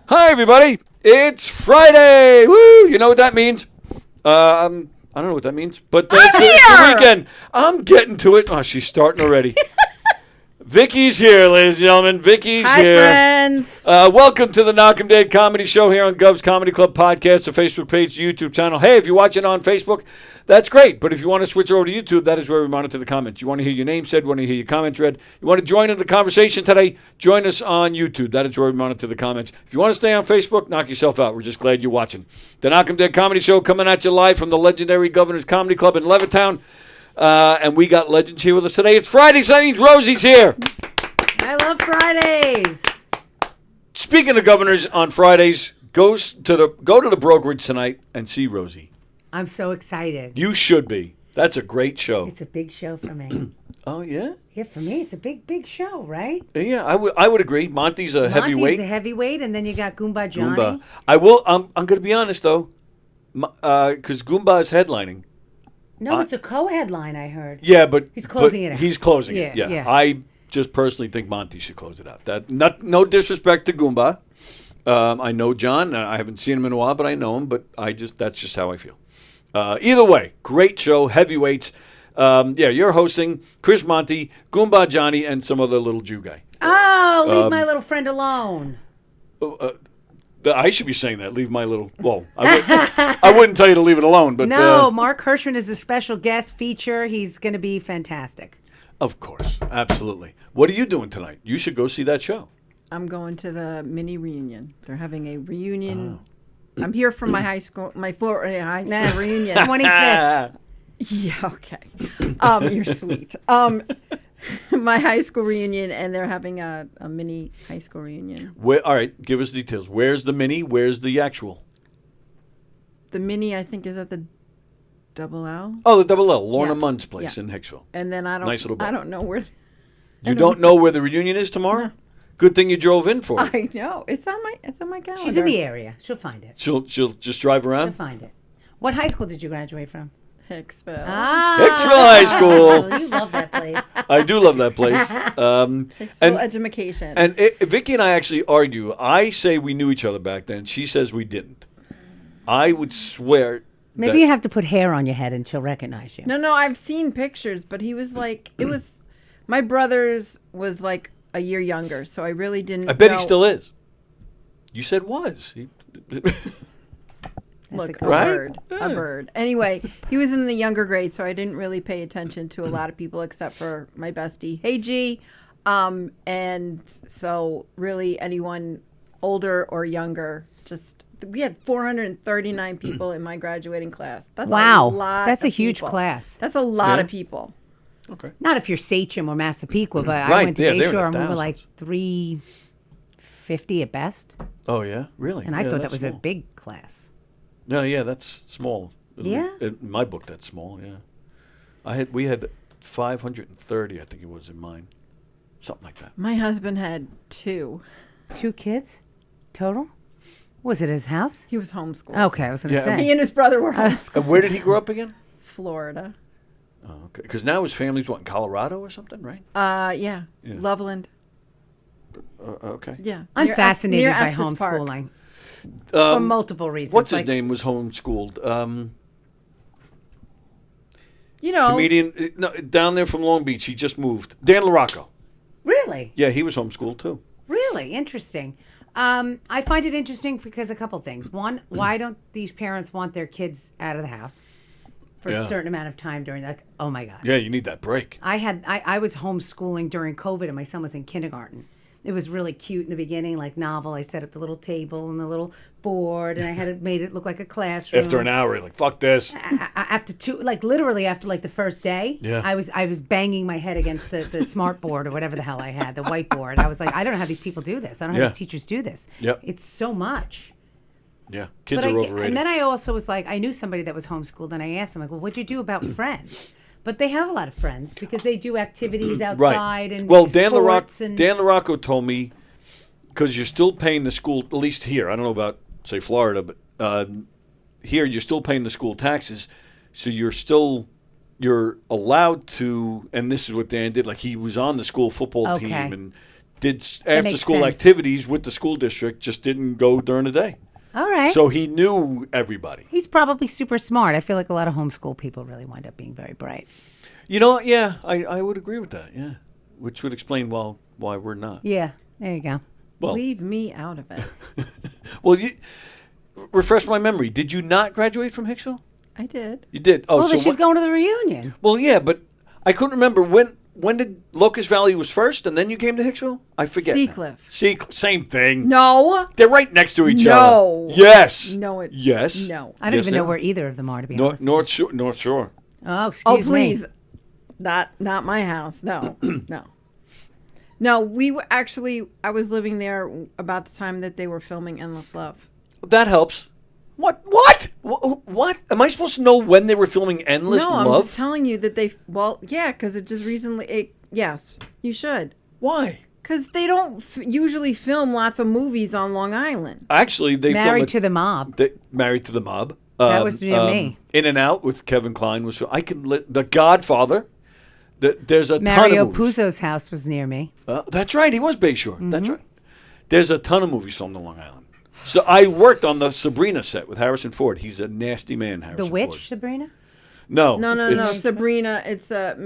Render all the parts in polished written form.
Hi, everybody. It's Friday. Woo! You know what that means? I don't know what that means, but it's the weekend. I'm getting to it. Oh, she's starting already. Vikki's here, ladies and gentlemen. Vikki's here. Hi, friends. Welcome to the Knock 'em Dead Comedy Show here on Gov's Comedy Club Podcast, the Facebook page, the YouTube channel. Hey, if you're watching on Facebook, that's great. But if you want to switch over to YouTube, that is where we monitor the comments. You want to hear your name said, you want to hear your comments read, you want to join in the conversation today, join us on YouTube. That is where we monitor the comments. If you want to stay on Facebook, knock yourself out. We're just glad you're watching. The Knock 'em Dead Comedy Show coming at you live from the legendary Governor's Comedy Club in Levittown. And we got legends here with us today. It's Friday, so that means Rosie's here. I love Fridays. Speaking of governors on Fridays, go to the brokerage tonight and see Rosie. I'm so excited. You should be. That's a great show. It's a big show for me. Oh yeah. Yeah, for me, it's a big show, right? Yeah, I would agree. Monty's a heavyweight. Monty's a heavyweight, and then you got Goomba Johnny. Goomba. I'm going to be honest though, because Goomba is headlining. No, it's a co-headline. I heard. Yeah, but he's closing it out. He's closing it. Yeah. I just personally think Monty should close it out. No disrespect to Goomba. I know John. I haven't seen him in a while, but I know him. But that's just how I feel. Either way, great show, heavyweights. You're hosting Chris Monty, Goomba Johnny, and some other little Jew guy. Oh, leave my little friend alone. I should be saying that. Leave my little. Well, I wouldn't tell you to leave it alone, but no. Mark Hirschman is a special guest feature. He's going to be fantastic. Of course, absolutely. What are you doing tonight? You should go see that show. I'm going to the mini reunion. They're having a reunion. Oh. I'm here for my high school reunion. 25th. Yeah, okay. You're sweet. My high school reunion, and they're having a mini high school reunion. All right, give us details. Where's the mini? Where's the actual? The mini, I think, is at the Double L. Oh, the Double L, Lorna Munn's place in Hicksville. And then I don't know where. You don't know where the reunion is tomorrow? No. Good thing you drove in for it. I know. It's on my calendar. She's in the area. She'll find it. She'll just drive around? She'll find it. What high school did you graduate from? Hicksville. Hicksville High School. Oh, you love that place. I do love that place. Hicksville Education. And Vikki and I actually argue. I say we knew each other back then. She says we didn't. I would swear. Maybe you have to put hair on your head and she'll recognize you. No, I've seen pictures, but he was like, my brother's was like a year younger, so I really didn't I bet he still is. You said was. Look, right? Bird. Yeah. A bird. Anyway, he was in the younger grade, so I didn't really pay attention to a lot of people except for my bestie, Hey G. And so really anyone older or younger, we had 439 people in my graduating class. That's wow. A lot. That's a people. huge class. That's a lot of people. Okay. Not if you're Sachem or Massapequa, but I went to Bayshore and we were like 350 at best. Oh, yeah? Really? And I thought that was small. A big class. No, yeah, that's small. Yeah? In my book, that's small, yeah. We had 530, I think it was in mine. Something like that. My husband had 2. 2 kids total? Was it his house? He was homeschooled. Okay, I was going to say. He and his brother were homeschooled. And where did he grow up again? Florida. Oh, okay. Because now his family's in Colorado or something, right? Yeah. Loveland. Okay. Yeah. I'm fascinated by homeschooling for multiple reasons. What's his name was homeschooled? Comedian down there from Long Beach. He just moved. Dan LaRocco. Really? Yeah, he was homeschooled too. Really? Interesting. I find it interesting because a couple things. One, why don't these parents want their kids out of the house for a certain amount of time during oh my God. Yeah, you need that break. I was homeschooling during COVID and my son was in kindergarten. It was really cute in the beginning, like novel. I set up the little table and the little board, and I had made it look like a classroom. After an hour, you're like, fuck this. After the first day, I was banging my head against the smart board or whatever the hell I had, the whiteboard. I was like, I don't know how these people do this. I don't know how these teachers do this. Yep. It's so much. Yeah, kids are overrated. And then I also was like, I knew somebody that was homeschooled, and I asked them, like, well, what'd you do about friends? But they have a lot of friends because they do activities outside and sports. Dan LaRocco told me, because you're still paying the school, at least here, I don't know about, say, Florida, but here you're still paying the school taxes, so you're allowed to, and this is what Dan did, like he was on the school football team and did after school sense. activities with the school district, just didn't go during the day. All right. So he knew everybody. He's probably super smart. I feel like a lot of homeschool people really wind up being very bright. You know, yeah, I would agree with that, yeah. Which would explain why we're not. Yeah, there you go. Well, Leave me out of it. well, refresh my memory. Did you not graduate from Hicksville? I did. You did. Oh, Well, so then she's going to the reunion. Well, yeah, but I couldn't remember when did Locust Valley was first, and then you came to Hicksville? I forget. Seacliff. Same thing. No. They're right next to each No. other. Yes. No. Yes. No. I don't Yes, even they know are. where either of them are, to be honest. North Shore. Oh, excuse Oh, me. please. Not my house. No. No. No, I was living there about the time that they were filming Endless Love. That helps. What? What? Am I supposed to know when they were filming Endless No, Love? I'm just telling you that because it just recently, yes, you should. Why? Because they don't usually film lots of movies on Long Island. Actually, they Married to the Mob. Married to the Mob. That was near me. In and Out with Kevin Kline was. The Godfather. There's a Mario ton of movies. Puzo's house was near me. That's right. He was Bayshore. Mm-hmm. That's right. There's a ton of movies filmed on Long Island. So I worked on the Sabrina set with Harrison Ford. He's a nasty man, Harrison The Ford. Witch, Sabrina? No. it's- Sabrina, it's a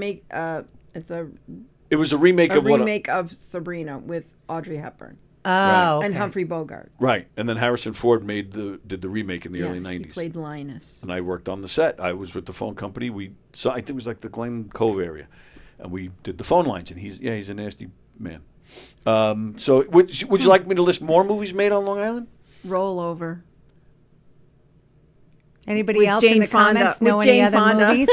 It was a remake of remake of Sabrina with Audrey Hepburn Oh, okay. and Humphrey Bogart. Right. And then Harrison Ford did the remake in the early He 90s. played Linus. And I worked on the set. I was with the phone company. I think it was like the Glen Cove area. And we did the phone lines. And he's a nasty man. So would you like me to list more movies made on Long Island? Roll over. Anybody With else in Jane the Fonda. comments know With any Jane other Fonda. movies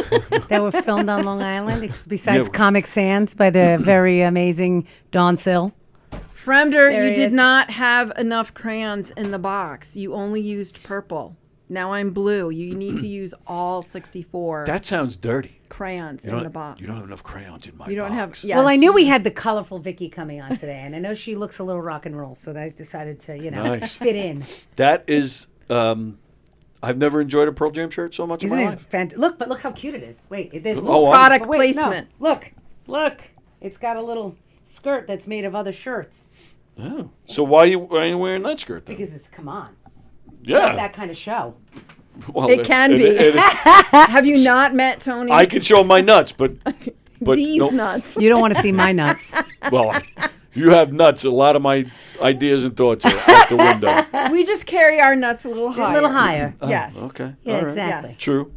that were filmed on Long Island besides Yeah. Comic Sans by the very amazing Dawn Sill? Fremder, There you he did is. not have enough crayons in the box. You only used purple. Now I'm blue. You need to use all 64 That sounds dirty. crayons in the box. You don't have enough crayons in my You don't box. have. Yes. Well, I knew we had the colorful Vikki coming on today, and I know she looks a little rock and roll, so I decided to, Nice. fit in. That is, I've never enjoyed a Pearl Jam shirt so much Isn't in my it life. fantastic? Look how cute it is. Wait, there's Oh, product but wait, no. placement. Look. It's got a little skirt that's made of other shirts Oh. So why are you wearing that skirt then? because come on. It's Yeah. not that kind of show. Well, It can be. Have you not met Tony? I can show my nuts, but D's no. nuts. You don't want to see my nuts. Well, you have nuts. A lot of my ideas and thoughts are out the window. We just carry our nuts a little higher. A little higher. Yes. Okay. Yeah, All right. exactly. Yes. True.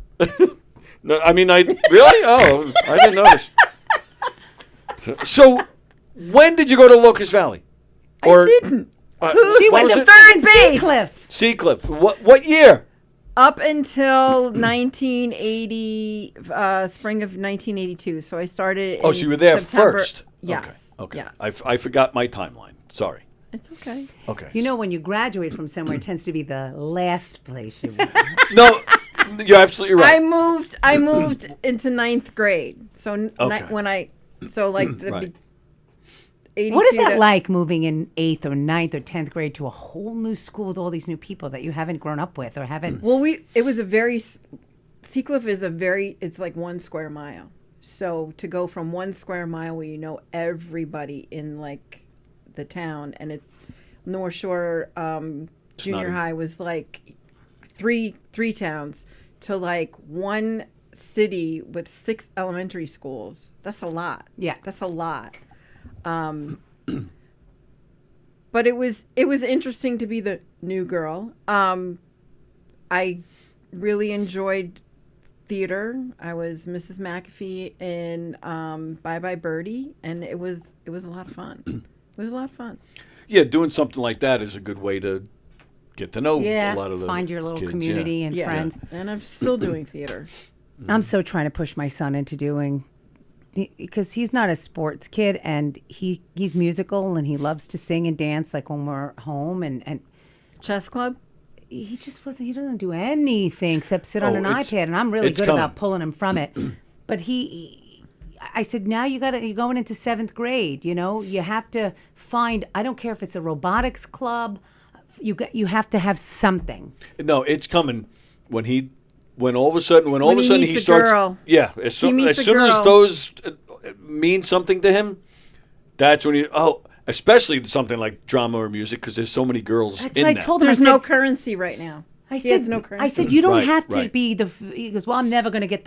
No, I mean, really? Oh, I didn't notice. So, when did you go to Locust Valley? I didn't. She what went was to it? third base. Cliff. Seacliff. What year? Up until 1980, spring of 1982. So I started. Oh, in so you were there September. first. Yes. Okay. Yes. I forgot my timeline. Sorry. It's okay. Okay. You know, when you graduate from somewhere, it tends to be the last place you went. No, you're absolutely right. I moved into ninth grade. So Okay. Right. 82 What is that to- like moving in 8th or 9th or 10th grade to a whole new school with all these new people that you haven't grown up with or haven't? Well, it was a very Seacliff is it's like 1 square mile. So to go from 1 square mile where you know everybody in like the town, and it's North Shore Junior not High was like three towns, to like one city with 6 elementary schools. That's a lot. Yeah. That's a lot. But it was interesting to be the new girl. I really enjoyed theater. I was Mrs. McAfee in Bye Bye Birdie, and it was a lot of fun. It was a lot of fun. Yeah, doing something like that is a good way to get to know Yeah, a lot of the find your little kids, community yeah. and Yeah. friends. And I'm still doing theater. I'm so trying to push my son into doing, because he's not a sports kid, and he's musical and he loves to sing and dance like when we're home, and Chess club? he just wasn't. He doesn't do anything except sit on Oh, an it's- iPad, and I'm really it's good coming. about pulling him from it. But I said, now you're going into 7th grade. You know, you have to find. I don't care if it's a robotics club. You have to have something. No, it's coming when all of a sudden When he he meets a starts. girl. Yeah, as meets soon a as girl. those mean something to him, that's when especially something like drama or music, because there's so many girls That's in what I that. told him. There's I said, no currency right now. He has no currency. I said, you don't Right, have to right. be the. He goes, well, I'm never going to get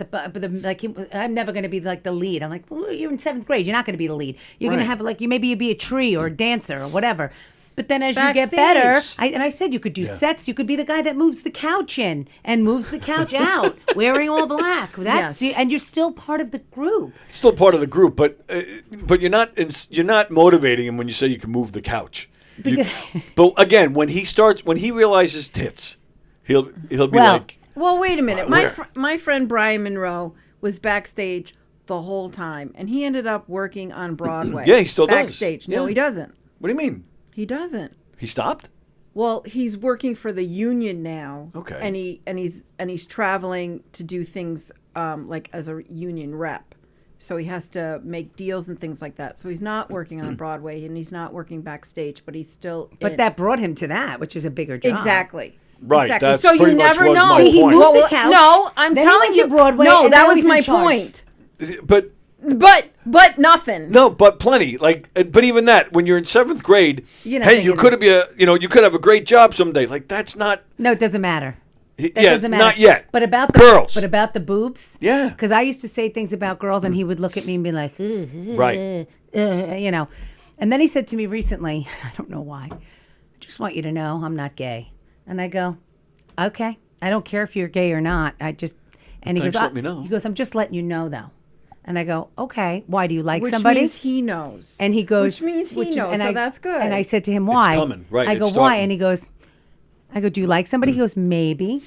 I'm never going to be like the lead. I'm like, well, you're in 7th grade. You're not going to be the lead. You're going Right. to have like maybe you be a tree or a dancer or whatever. But then as you Backstage. get better, I said you could do sets. You could be the guy that moves the couch in and moves the couch out, wearing all black. That's Yes. and you're still part of the group. Still part of the group, but you're not motivating him when you say you can move the couch. But again, when he realizes tits, he'll be Well, like, Well, wait a minute. Where? My friend Brian Monroe was backstage the whole time, and he ended up working on Broadway. Yeah, he still does. backstage. No, Yeah. he doesn't. "What do you mean? He doesn't. He stopped?" Well, he's working for the union now. Okay. And he's traveling to do things like as a union rep. So he has to make deals and things like that. So he's not working on Broadway and he's not working backstage, but he's still. But that brought him to that, which is a bigger job. Exactly. Right, Exactly. that's So you pretty much never was know. my See, he point. moved the couch. No, I'm then he telling went you. to Broadway, No, and that now was he's in my charge. point. But But nothing. no, but plenty. But even that, when you're in 7th grade, You're not hey, you thinking- could you could have a great job someday. Like that's not. No, it doesn't matter. That Yeah, doesn't matter. not yet. But about the Girls. But about the boobs. Yeah. Because I used to say things about girls, and he would look at me and be like, Right. And then he said to me recently, I don't know why, I just want you to know I'm not gay. And I go, okay. I don't care if you're gay or not. And he Thanks goes, for letting me know. He goes, I'm just letting you know though. And I go, okay. Why do you like Which somebody? means he knows. And he goes, Which means he knows, and so that's good. And I said to him, why? coming, right, I it's go, why? starting. And he goes, I go, do you like somebody? He goes, maybe.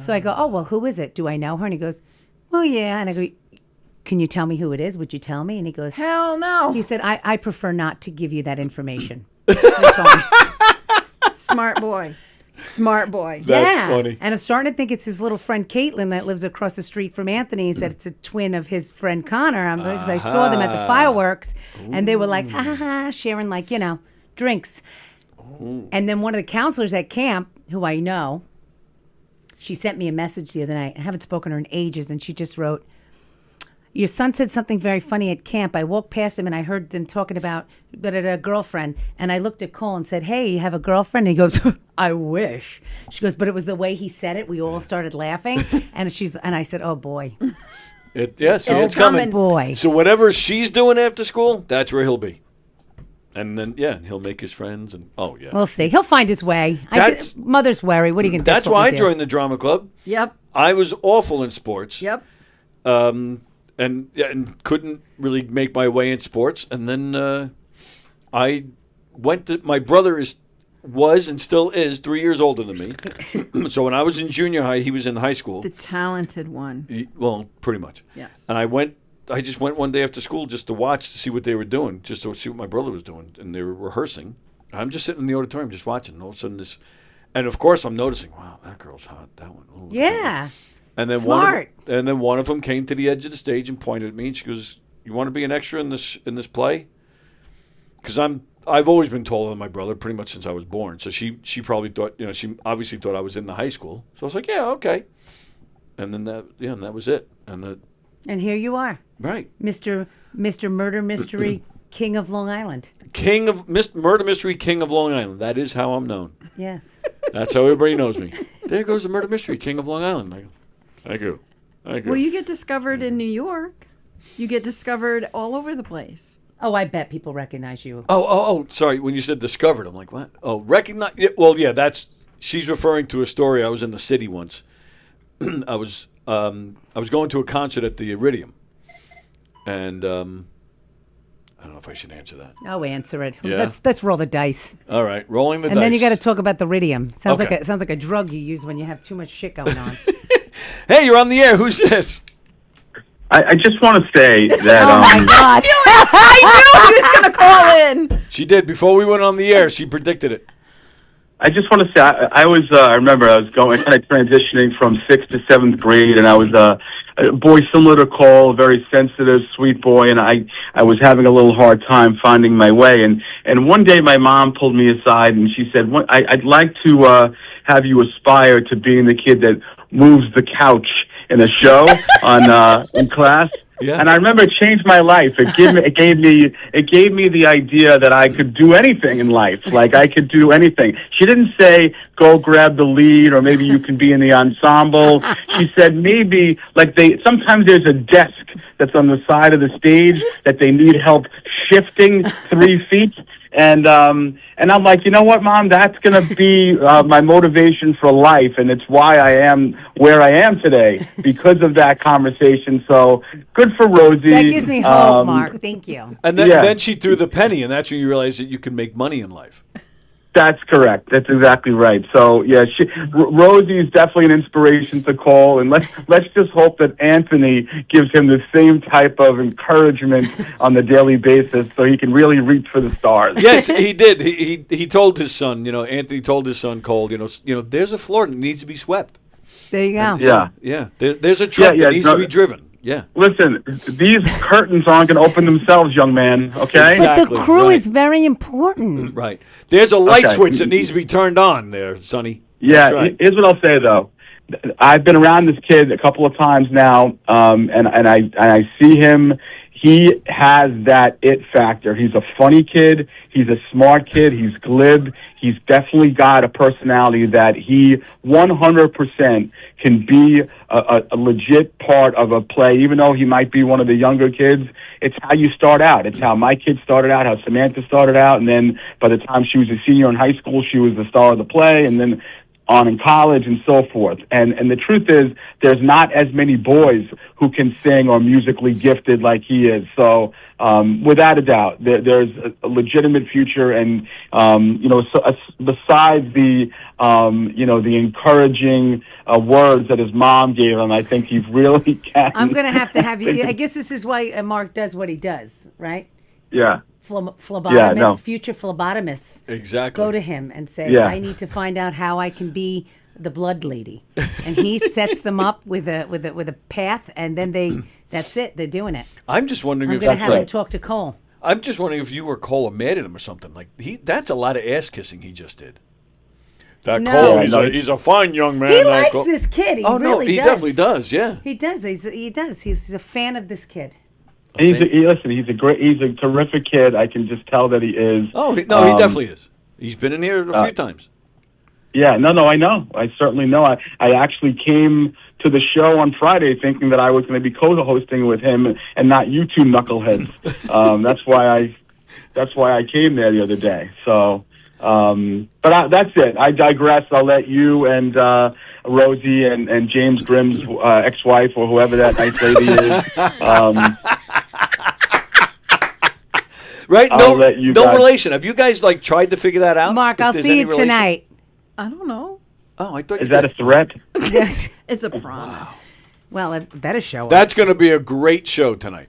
So I go, oh, well, who is it? Do I know her? And he goes, well, yeah. And I go, can you tell me who it is? Would you tell me? And he goes, Hell no. he said, I prefer not to give you that information. He told me. Smart boy. Smart boy. That's funny. And I'm starting to think it's his little friend Caitlin that lives across the street from Anthony. He said it's a twin of his friend Connor. Because I saw them at the fireworks, and they were like, ha ha ha, sharing drinks. And then one of the counselors at camp, who I know, she sent me a message the other night. I haven't spoken to her in ages, and she just wrote, your son said something very funny at camp. I walked past him and I heard them talking about a girlfriend. And I looked at Cole and said, hey, you have a girlfriend? And he goes, I wish. She goes, but it was the way he said it. We all started laughing. And I said, oh, boy. It's coming. Boy. So whatever she's doing after school, that's where he'll be. And then, he'll make his friends. And We'll see. He'll find his way. Mother's worry. What are you going to do? That's why I joined the drama club. Yep. I was awful in sports. Yep. And couldn't really make my way in sports. And then I went to my brother was and still is 3 years older than me. So when I was in junior high, he was in high school. The talented one. Well, pretty much. Yes. And I just went one day after school just to watch to see what they were doing, just to see what my brother was doing, and they were rehearsing. I'm just sitting in the auditorium just watching. And all of a sudden and of course I'm noticing, wow, that girl's hot. That one. Oh, Yeah. And then Smart. one of them came to the edge of the stage and pointed at me, and she goes, "You want to be an extra in this play?" Because I've always been taller than my brother, pretty much since I was born. So she probably thought, she obviously thought I was in the high school. So I was like, "Yeah, okay." And then that was it. And here you are, Right, Mr. Murder Mystery King of Long Island. Murder Mystery King of Long Island. That is how I'm known. Yes. That's how everybody knows me. There goes the Murder Mystery King of Long Island. I go, thank you. Well, you get discovered in New York. You get discovered all over the place. Oh, I bet people recognize you. Oh, sorry. When you said discovered, I'm like, what? Oh, recognize? Well, yeah, she's referring to a story. I was in the city once. I was going to a concert at the Iridium, and I don't know if I should answer that. Oh, answer it. Yeah? Let's roll the dice. All right, rolling the dice. And then you got to talk about the Iridium. Sounds Okay. like a drug you use when you have too much shit going on. Hey, you're on the air. Who's this? I just want to say that Oh my God! I knew he was going to call in. She did. Before we went on the air, she predicted it. I just want to say I was I remember I was kind of transitioning from 6th to 7th grade, and I was a boy similar to Cole, a very sensitive, sweet boy, and I was having a little hard time finding my way. And one day my mom pulled me aside and she said, I'd like to have you aspire to being the kid that moves the couch in a show in class. Yeah. And I remember it changed my life. It gave me the idea that I could do anything in life. Like I could do anything. She didn't say go grab the lead or maybe you can be in the ensemble. She said maybe like sometimes there's a desk that's on the side of the stage that they need help shifting 3 feet. And I'm like, you know what, Mom? That's going to be my motivation for life, and it's why I am where I am today because of that conversation. So good for Rosie. That gives me hope, Mark. Thank you. And then she threw the penny, and that's when you realize that you can make money in life. That's correct. That's exactly right. So yeah, Rosie is definitely an inspiration to call, and let's just hope that Anthony gives him the same type of encouragement on the daily basis, so he can really reach for the stars. Yes, he did. He told his son, Anthony told his son Cole, there's a floor that needs to be swept. There you go. Yeah. There's a truck that needs to be driven. Yeah. Listen, these curtains aren't going to open themselves, young man, okay? Exactly. But the crew Right. is very important. Right. There's a light Okay. switch that needs to be turned on there, Sonny. Yeah, That's right. here's what I'll say, though. I've been around this kid a couple of times now, and I see him. He has that it factor. He's a funny kid. He's a smart kid. He's glib. He's definitely got a personality that he 100% can be a legit part of a play, even though he might be one of the younger kids. It's how you start out. It's how my kid started out, how Samantha started out, and then by the time she was a senior in high school, she was the star of the play, and then on in college and so forth. And the truth is, there's not as many boys who can sing or musically gifted like he is. So without a doubt, there's a legitimate future. And, besides the, the encouraging words that his mom gave him, I think he really can. I'm going to have you. I guess this is why Mark does what he does, right? Yeah. Phlebotomist, future phlebotomist. Exactly. Go to him and say, Yeah. I need to find out how I can be the blood lady. And he sets them up with a path, and then that's it. They're doing it. I'm just wondering I'm if going to have him talk to Cole. I'm just wondering if you were Cole or mad at him or something. Like that's a lot of ass kissing he just did. That No. Cole, Yeah, he's a fine young man. He that likes Cole. this kid. He Oh no, really he does. definitely does. Yeah. He does. He does. He's a fan of this kid. He's a terrific kid. I can just tell that he is. Oh, he definitely is. He's been in here a few times. Yeah, no, I know. I certainly know. I actually came to the show on Friday thinking that I was going to be co-hosting with him and not you two knuckleheads. That's why I came there the other day. So, that's it. I digress. I'll let you and Rosie and James Grimm's ex-wife or whoever that nice lady is. Right? I'll let you no guys- relation. Have you guys tried to figure that out? Mark, If I'll there's see any you relation? tonight. I don't know. Oh, I thought Is you that a did. threat? Yes. It's a promise. Well, it better show up. That's going to be a great show tonight.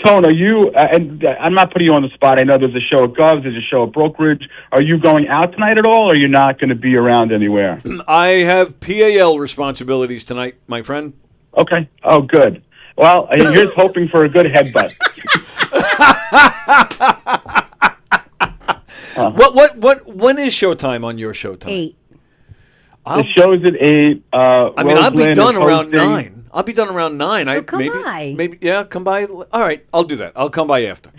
Tone, are you, and I'm not putting you on the spot. I know there's a show at Gov's, there's a show at Brokerage. Are you going out tonight at all, or you're not going to be around anywhere? I have PAL responsibilities tonight, my friend. Okay. Oh, good. Well, here's hoping for a good headbutt. When is showtime on your show tonight? 8. The show's at 8. I'll be Roselyn done is around hosting. 9. I'll be done around 9. So come by. Maybe, yeah, come by. All right, I'll do that. I'll come by after.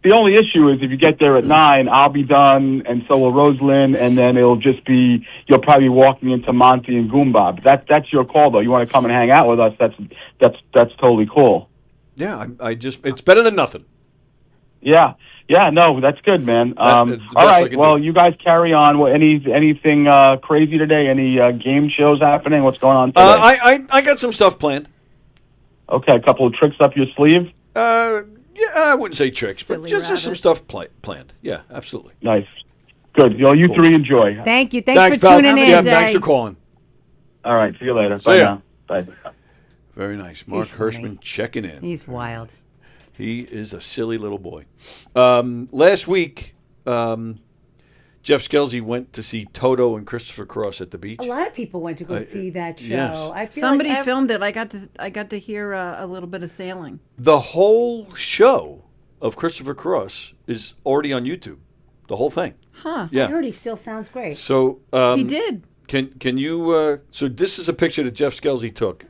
The only issue is if you get there at 9, I'll be done, and so will Roselyn, and then it'll just be, you'll probably be walking into Monty and Goomba. But that's your call, though. You want to come and hang out with us, that's totally cool. Yeah, it's better than nothing. Yeah, no, that's good, man. That's the best all I right, can well, do. you guys carry on. Anything crazy today? Any game shows happening? What's going on today? I got some stuff planned. Okay, a couple of tricks up your sleeve. Yeah, I wouldn't say tricks, but Silly just some rabbit. stuff planned. Yeah, absolutely. Nice. Good. You three enjoy. Thank you. Thanks for pal. tuning in. Yeah, day. thanks for calling. All right, see you later. See Bye ya. now. Bye. Very nice. Mark He's funny. Hirschman checking in. He's wild. He is a silly little boy. Last week, Jeff Skelsey went to see Toto and Christopher Cross at the beach. A lot of people went to go see that show. yes. I feel Somebody like filmed it. I got to hear a little bit of sailing. The whole show of Christopher Cross is already on YouTube. The whole thing. Huh. I Yeah. heard he still sounds great. So He did. Can you? So this is a picture that Jeff Skelsey took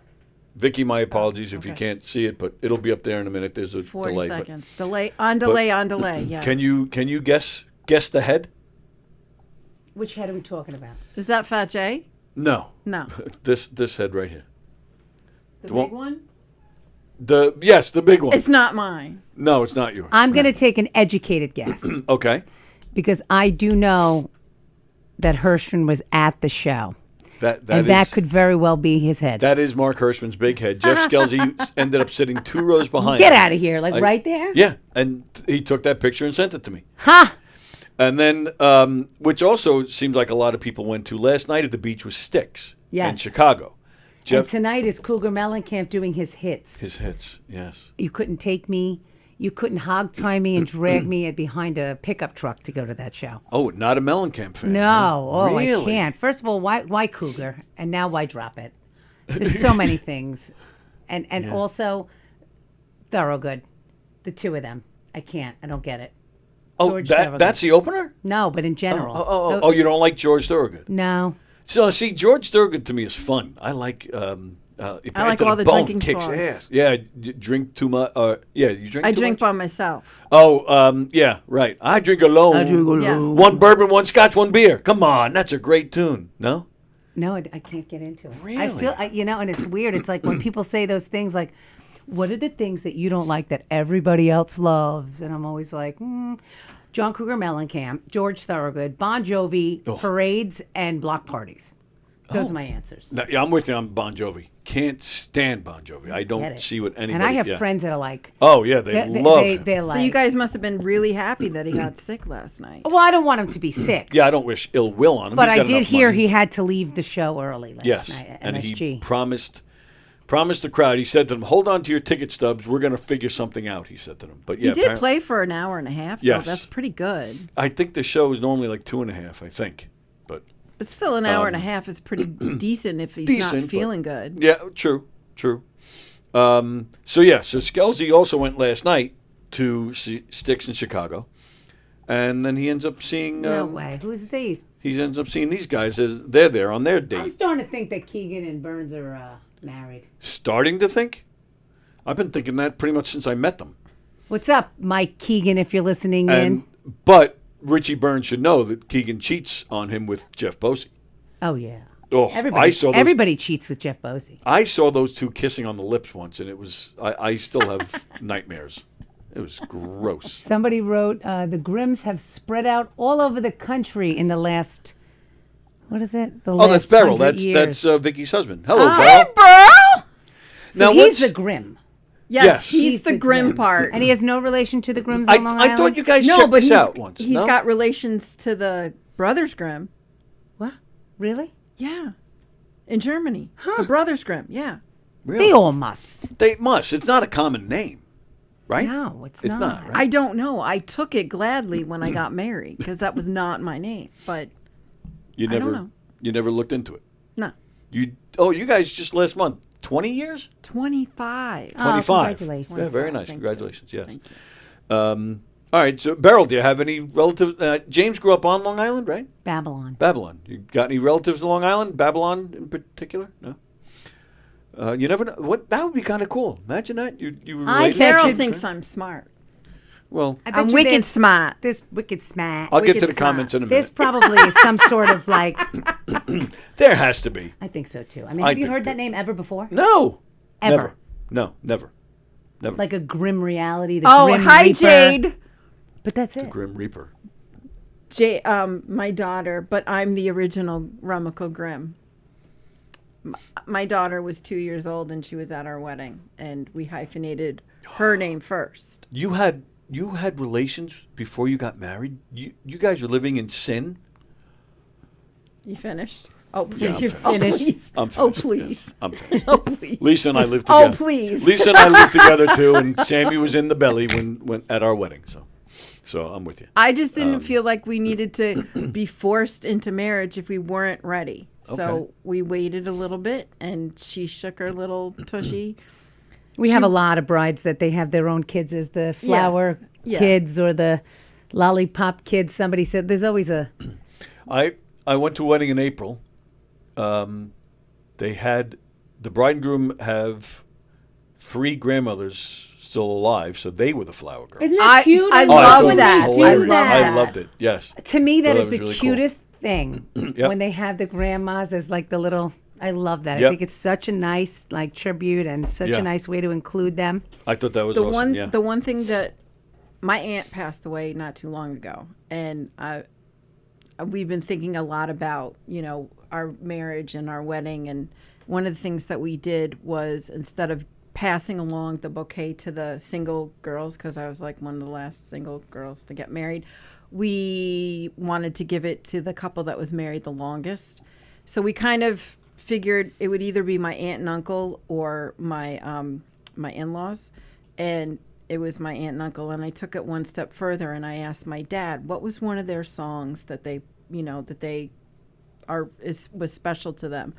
Vikki, my apologies if you can't see it, but it'll be up there in a minute. There's a 40 delay. seconds. Delay on delay on delay. Yes. Can you guess the head? Which head are we talking about? Is that Fat J? No. No. This head right here. The big one? Yes, the big one. It's not mine. No, it's not yours. I'm going to take an educated guess Okay. because I do know that Hirschman was at the show. That could very well be his head. That is Mark Hirschman's big head. Jeff Skelzy ended up sitting 2 rows behind. Get him. out of here, right there? Yeah, and he took that picture and sent it to me. Ha! And then, which also seems like a lot of people went to last night at the beach was Styx in Chicago. And tonight is Cougar Mellencamp doing his hits. His hits, yes. You couldn't take me. You couldn't hog tie me and drag me behind a pickup truck to go to that show. Oh, not a Mellencamp fan. No, Really? I can't. First of all, why Cougar? And now why drop it? There's so many things. And also, Thorogood. The two of them. I can't. I don't get it. Oh, George Thorogood. that's the opener? No, but in general. Oh, you don't like George Thorogood? No. So, see, George Thorogood to me is fun. I like... I like all the drinking kicks songs. ass. Yeah, you drink too much. You drink. I too drink much? by myself. Oh, yeah, right. I drink alone. Yeah. One bourbon, one scotch, one beer. Come on, that's a great tune. No. No, I can't get into it. Really? I feel, and it's weird. It's like when people say those things like, what are the things that you don't like that everybody else loves? And I'm always like, John Cougar Mellencamp, George Thorogood, Bon Jovi, parades, and block parties. Those are my answers. Yeah, I'm with you on Bon Jovi. Can't stand Bon Jovi. I don't see what anybody... And I have friends that are like... Oh, yeah, they love him. They're like... So you guys must have been really happy that he got sick last night. Well, I don't want him to be sick. Yeah, I don't wish ill will on him. But He's I got did enough hear money. he had to leave the show early last night at and MSG. he promised the crowd. He said to them, hold on to your ticket stubs. We're going to figure something out, he said to them. But yeah, He did play for an hour and a half, though. Yes. That's pretty good. I think the show is normally like 2.5, I think. But still, an hour and a half is pretty decent if he's not feeling good. Yeah, true. So Skelzy also went last night to see Styx in Chicago, and then he ends up seeing. No way. Who's these? He ends up seeing these guys as they're there on their date. I'm starting to think that Keegan and Burns are married. Starting to think? I've been thinking that pretty much since I met them. What's up, Mike Keegan, if you're listening in? But Richie Burns should know that Keegan cheats on him with Jeff Bosey. Oh, yeah. Oh, everybody cheats with Jeff Bosey. I saw those two kissing on the lips once, and it was I still have nightmares. It was gross. Somebody wrote, the Grimms have spread out all over the country in the last, what is it? That's Beryl. That's Vicki's husband. Hello, Beryl. Hi, Beryl! So now, he's the Grimm. Yes, he's the Grimm part. And he has no relation to the Grimms on Long Island? I thought you guys checked this out once. He's got relations to the Brothers Grimm. What? Really? Yeah. In Germany. The Brothers Grimm, yeah. Really? They all must. They must. It's not a common name, right? No, it's not. Right? I don't know. I took it gladly when I got married because that was not my name. But I don't know. You never looked into it? No. You guys just last month, 20 years? 25. 25. Congratulations. Yeah, very nice. Thank Congratulations, you. yes. Thank you. All right, so Beryl, do you have any relatives? James grew up on Long Island, right? Babylon. You got any relatives in Long Island? Babylon in particular? No. You never know. What that would be kind of cool. Imagine that you were related. Carol thinks I'm smart. Well, I'm wicked smart. This wicked smart. I'll get to the comments in a minute. There's probably some sort of like. There has to be. I think so too. I mean, have you heard that name ever before? No. Ever. Never. No, never. Like a Grim reality. The Grim hi, Reaper. Jade. But that's it. The Grim Reaper. My daughter, but I'm the original Remacle Grimm. My daughter was 2 years old and she was at our wedding, and we hyphenated her name first. You had relations before you got married? You guys were living in sin? You finished? Oh, please. Yeah, I'm finished. Oh, please. I'm finished. Oh, please. Yes, I'm finished. Oh, please. Lisa and I lived together. Oh, please. Lisa and I lived together too, and Sammy was in the belly when at our wedding. So I'm with you. I just didn't feel like we needed to be forced into marriage if we weren't ready. So we waited a little bit, and she shook her little tushy. We have a lot of brides that they have their own kids as the flower kids or the lollipop kids. Somebody said there's always a. I went to a wedding in April. They had the bride and groom have 3 grandmothers still alive, so they were the flower girls. Isn't that cute? I I love thought it was that. I hilarious. love I that. loved it. Yes. To me, that Thought is that the was really cool. cutest thing Yep. when they have the grandmas as like the little. I love that. I Yep. think it's such a nice like tribute and such Yeah. a nice way to include them. I thought that was the awesome. one Yeah. the one thing that my aunt passed away not too long ago, and we've been thinking a lot about our marriage and our wedding, and one of the things that we did was, instead of passing along the bouquet to the single girls, because I was like one of the last single girls to get married, we wanted to give it to the couple that was married the longest. So we kind of figured it would either be my aunt and uncle or my in-laws, and it was my aunt and uncle. And I took it one step further, and I asked my dad what was one of their songs that they was special to them.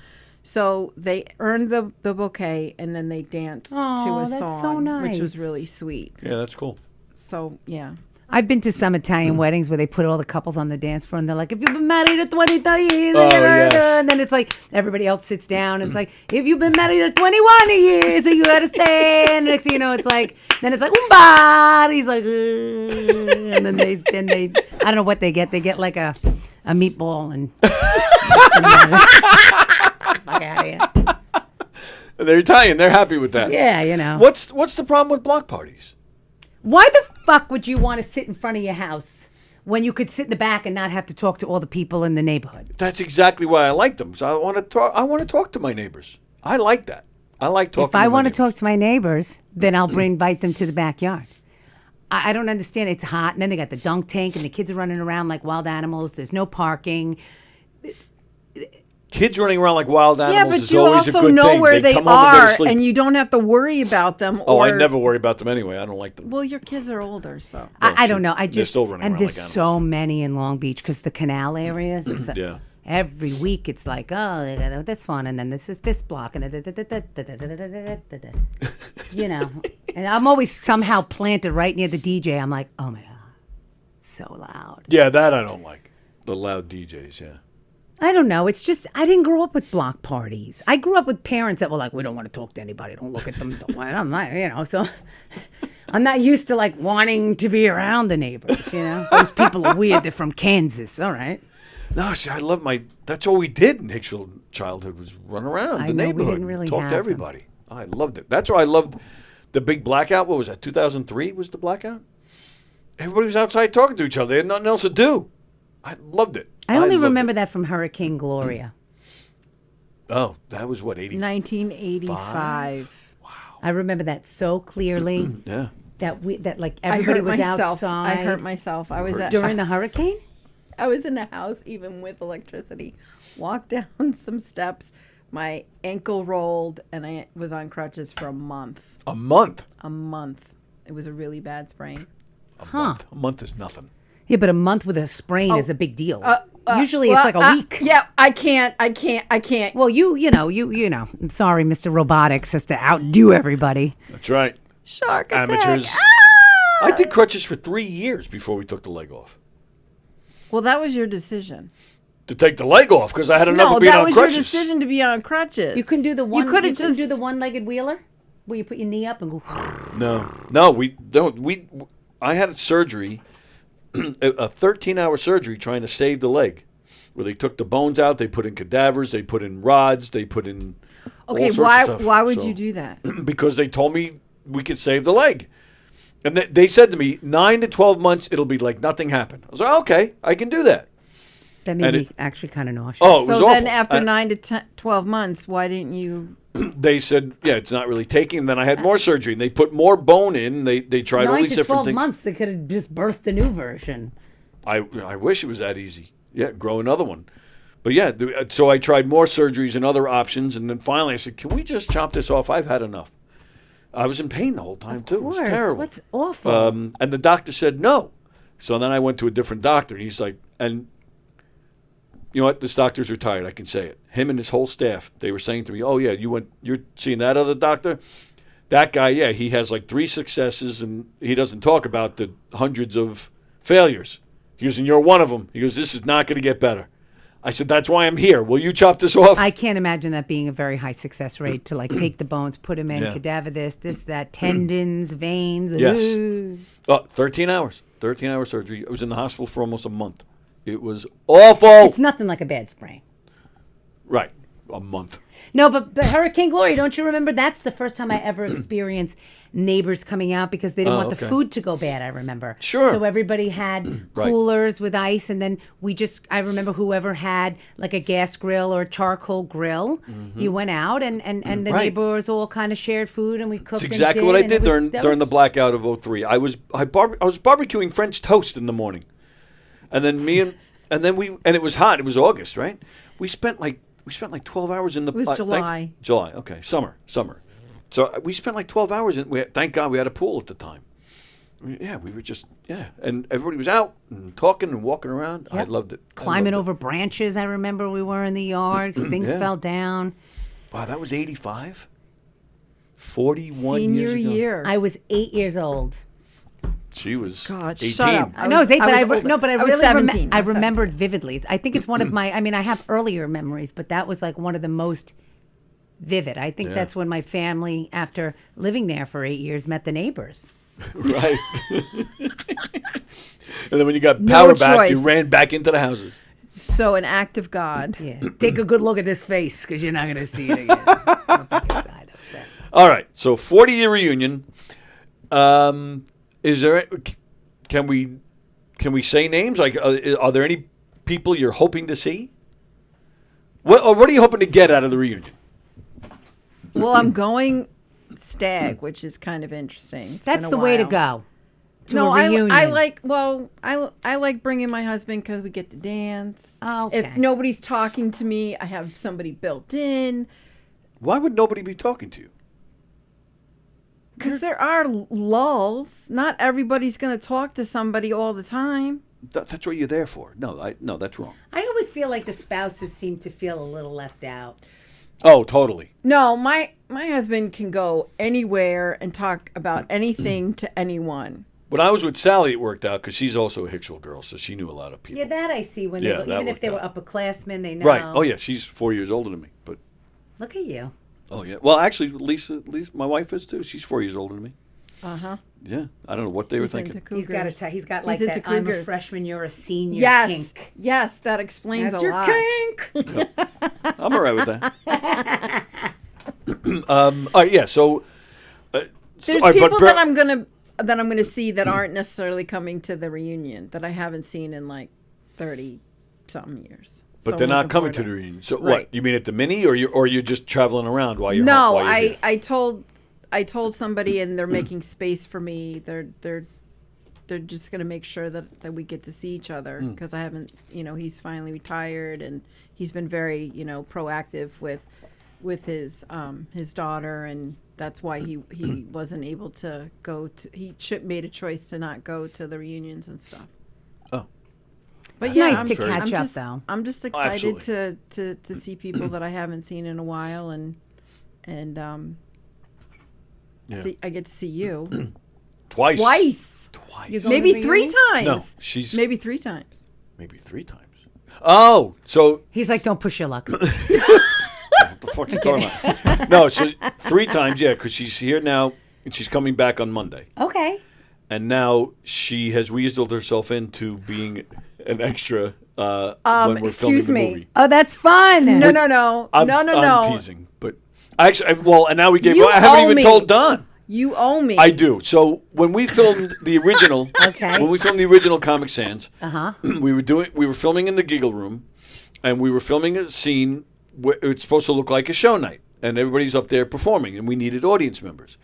So they earned the bouquet, and then they danced to Aw, a that's song, so which was nice. really sweet. Yeah, that's cool. So yeah. I've been to some Italian weddings where they put all the couples on the dance floor and they're like, if you've been married at 23 years, Oh, yes. and then it's like everybody else sits down. And it's like, if you've been married at 21 years, so you got to stay. And next thing you know, it's like, then it's like, Umba. He's like, and then they, I don't know what they get. They get like a meatball and fuck out of here. They're Italian. They're happy with that. Yeah, What's the problem with block parties? Why the fuck would you want to sit in front of your house when you could sit in the back and not have to talk to all the people in the neighborhood? That's exactly why I like them. So I want to talk. I want to talk to my neighbors. I like that. I like talking. If I want to to talk to my neighbors, then I'll invite them to the backyard. I don't understand. It's hot, and then they got the dunk tank, and the kids are running around like wild animals. There's no parking. Kids running around like wild Yeah, animals but is you always a also good know thing. where they come home and go are, to sleep. and you don't have to worry about them. Oh, I or- never worry about them anyway. I don't like them. Well, your kids are older, so. I true. don't know. I They're just still running and around there's like so many in Long Beach because the canal area. Yeah. Every week it's like, oh, they got this one, and then this is this block, and and I'm always somehow planted right near the DJ. I'm like, oh my god, so loud. Yeah, that I don't like. The loud DJs, yeah. I don't know. It's just I didn't grow up with block parties. I grew up with parents that were like, we don't want to talk to anybody. Don't look at them. Don't want. I'm not, so I'm not used to like wanting to be around the neighbors. Those people are weird. They're from Kansas. All right. No, see, I love that's all we did in Hicksville childhood was run around I the know, we neighborhood, didn't really talk have to them. everybody. I loved it. That's why I loved the big blackout. What was that? 2003 was the blackout. Everybody was outside talking to each other. They had nothing else to do. I loved it. I only loved remember it. that from Hurricane Gloria. Oh, that was what 80. 1985. I remember that so clearly. Yeah. That like I everybody hurt was myself. outside. I hurt myself. I was during the hurricane. I was in a house even with electricity. Walked down some steps. My ankle rolled, and I was on crutches for a month. A month. A month. It was a really bad sprain. A month. A month is nothing. Yeah, but a month with a sprain is a big deal. Usually Well, it's like a week. Yeah, I can't. Well, you know. I'm sorry, Mr. Robotics has to outdo everybody. That's right. Shark attack. Amateurs. Ah! I did crutches for 3 years before we took the leg off. Well, that was your decision. To take the leg off because I had enough No, of being that on was crutches. your decision to be on crutches. You couldn't do the one. You could have couldn't just do the one-legged wheeler where you put your knee up and go. No, we don't. I had a surgery, a 13-hour surgery trying to save the leg, where they took the bones out, they put in cadavers, they put in rods, they put in Okay, all sorts of stuff. why would So- you do that? Because they told me we could save the leg. And they said to me, 9 to 12 months, it'll be like nothing happened. I was like, okay, I can do that. That made And me it- actually kind of nauseous. Oh, it was So awful. then after I- 9 to 12 months, why didn't you? They said, yeah, it's not really taking. And then I had more surgery. And they put more bone in. They tried all 9 these to different 12 things. months, they could have just birthed a new version. I wish it was that easy. Yeah, grow another one. But yeah, so I tried more surgeries and other options. And then finally I said, can we just chop this off? I've had enough. I was in pain the whole time, too. It was terrible. What's awful? And the doctor said no. So then I went to a different doctor. And he's like, and you know what? This doctor's retired. I can say it. Him and his whole staff, they were saying to me, oh, yeah, you're seeing that other doctor? That guy, yeah, he has like 3 successes, and he doesn't talk about the hundreds of failures. He goes, and you're one of them. He goes, this is not going to get better. I said, that's why I'm here. Will you chop this off? I can't imagine that being a very high success rate to like take the bones, put them in, Yeah. cadaver this, that, tendons, veins. Yes. Ooh. 13 hours. 13-hour surgery. I was in the hospital for almost a month. It was awful. It's nothing like a bad sprain. Right. A month. No, but Hurricane Glory, don't you remember? That's the first time I ever experienced neighbors coming out because they didn't want the okay. food to go bad, I remember. Sure. So everybody had Right. coolers with ice, and then I remember whoever had like a gas grill or a charcoal grill, you went out and the Right. neighbors all kind of shared food and we cooked. That's exactly what I did during the blackout of 03. I was barbecuing French toast in the morning. And then and it was hot. It was August, right? We spent like 12 hours in the. It was July. July, okay, summer. So we spent like 12 hours thank God we had a pool at the time. Yeah, we were just and everybody was out and talking and walking around. I loved it. Climbing over branches. I remember we were in the yard. Things Yeah. fell down. Wow, that was 85. 41 Senior years ago. year. I was 8 years old. She was God, 18. shut up. I know it was 8, but I older. was really 17. I was 17. remembered vividly. I think it's one of my. I mean, I have earlier memories, but that was like one of the most vivid. I think Yeah. that's when my family, after living there for 8 years, met the neighbors. Right. And then when you got No power back, you choice. ran back into the houses. So an act of God. Yeah, take a good look at this face because you're not going to see it again. I'll pick aside, upset. All right. So 40-year reunion. Is there? Can we say names? Like, are there any people you're hoping to see? What are you hoping to get out of the reunion? Well, I'm going stag, which is kind of interesting. It's That's been the a way to while. go. To No, a reunion. I like bringing my husband because we get to dance. Oh, okay. If nobody's talking to me, I have somebody built in. Why would nobody be talking to you? Because there are lulls. Not everybody's going to talk to somebody all the time. That's what you're there for. No, that's wrong. I always feel like the spouses seem to feel a little left out. Oh, totally. No, my husband can go anywhere and talk about anything to anyone. When I was with Sally, it worked out because she's also a Hicksville girl, so she knew a lot of people. Yeah, that I see. When Yeah, they, that even if they were worked upperclassmen, they know. Right. Oh, yeah. She's 4 years older than me. But Look at you. oh, yeah. Well, actually, Lisa, my wife is too. She's 4 years older than me. Uh-huh. Yeah. I don't know what they were He's thinking. into He's got cougars. he's got He's like into that. I'm a cougars. freshman, you're a senior. Yes. Kink. Yes, that explains That's a your lot. kink. I'm all right with that. All right, yeah. So, There's all right, people but that I'm gonna see that aren't necessarily coming to the reunion that I haven't seen in like 30 something years. but So they're I'm not looking coming forward to the reunion. So, Right. what? You mean at the mini, or you're just traveling around while you're No, while you're here? I told somebody, and they're making space for me. They're just gonna make sure that we get to see each other because I haven't. He's finally retired, and he's been very proactive with his daughter, and that's why he wasn't able to go to. He made a choice to not go to the reunions and stuff. Oh. But It's yeah, nice I'm to very- catch I'm up, just, though. I'm just excited absolutely. to see people that I haven't seen in a while, and Yeah. I get to see you Twice. You're going maybe to the 3 reunion? times. No, she's maybe 3 times. maybe 3 times. Oh, so He's like, don't push your luck. what the fuck are you talking about? No, so 3 times, yeah, because she's here now and she's coming back on Monday. Okay. And now she has weaseled herself into being an extra when we're filming excuse the me. movie. Oh, that's fun. No. I'm teasing, but and now we gave. You I haven't owe even me. told Don. You owe me. I do. So when we filmed the original, Okay. when we filmed the original Comic Sans, Uh-huh. we were filming in the Giggle Room, and we were filming a scene where it's supposed to look like a show night, and everybody's up there performing, and we needed audience members.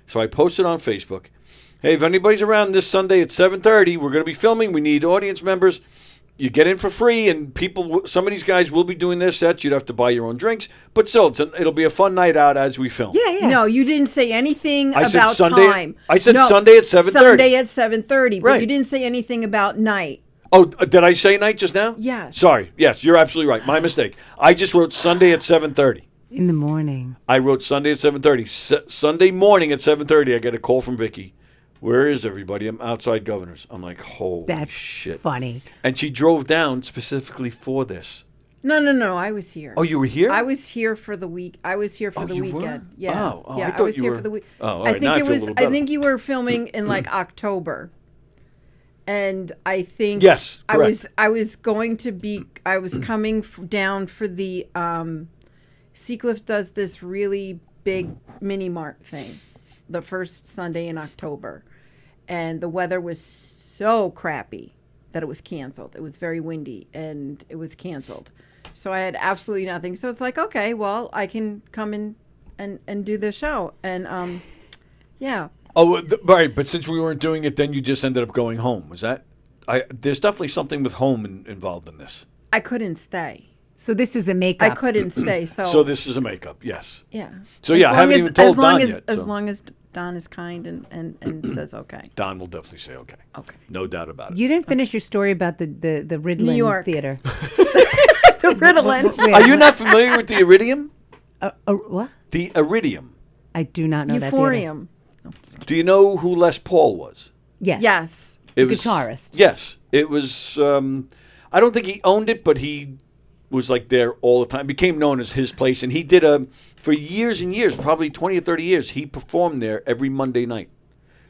So I posted on Facebook, "Hey, if anybody's around this Sunday at 7:30, we're going to be filming. We need audience members. You get in for free, and some of these guys will be doing their sets. You'd have to buy your own drinks, but still, it'll be a fun night out as we film." Yeah. No, you didn't say anything I said about Sunday- time. I said No, Sunday at 7:30. Sunday at 7:30, but Right. you didn't say anything about night. Oh, did I say night just now? Yes. Sorry. Yes, you're absolutely right. My mistake. I just wrote Sunday at 7:30. In the morning. I wrote Sunday at 7:30. Sunday morning at 7:30, I get a call from Vikki. "Where is everybody? I'm outside Governor's." I'm like, holy That's shit. funny. And she drove down specifically for this. No. I was here. Oh, you were here? I was here for the week. I was here for the you weekend. were? Yeah. Oh, yeah. I I thought was you here were- for the week. Oh, all I right, think now I it feel a was. little I better. think you were filming in like October. And I think Yes, correct. I was going to be. I was coming down for the. Seacliff does this really big mini mart thing, the first Sunday in October, and the weather was so crappy that it was canceled. It was very windy and it was canceled. So I had absolutely nothing. So it's like, okay, well, I can come in and do the show. And yeah. Oh, right. But since we weren't doing it, then you just ended up going home. Was that? There's definitely something with home involved in this. I couldn't stay. So this is a makeup. I couldn't stay. So this is a makeup, yes. Yeah. So yeah, I haven't even told Don yet. As so. long as Don is kind and says okay. Don will definitely say okay. Okay. No doubt about it. You didn't finish your story about the Ritalin New York. Theater. The Ritalin. Wait, Are you not familiar with the Iridium? what? The Iridium. I do not know that theater. Euphorium. Do you know who Les Paul was? Yes. Yes. It The guitarist. Yes. It was, I don't think he owned it, but he was like there all the time. Became known as his place. And he did, for years and years, probably 20 or 30 years, he performed there every Monday night.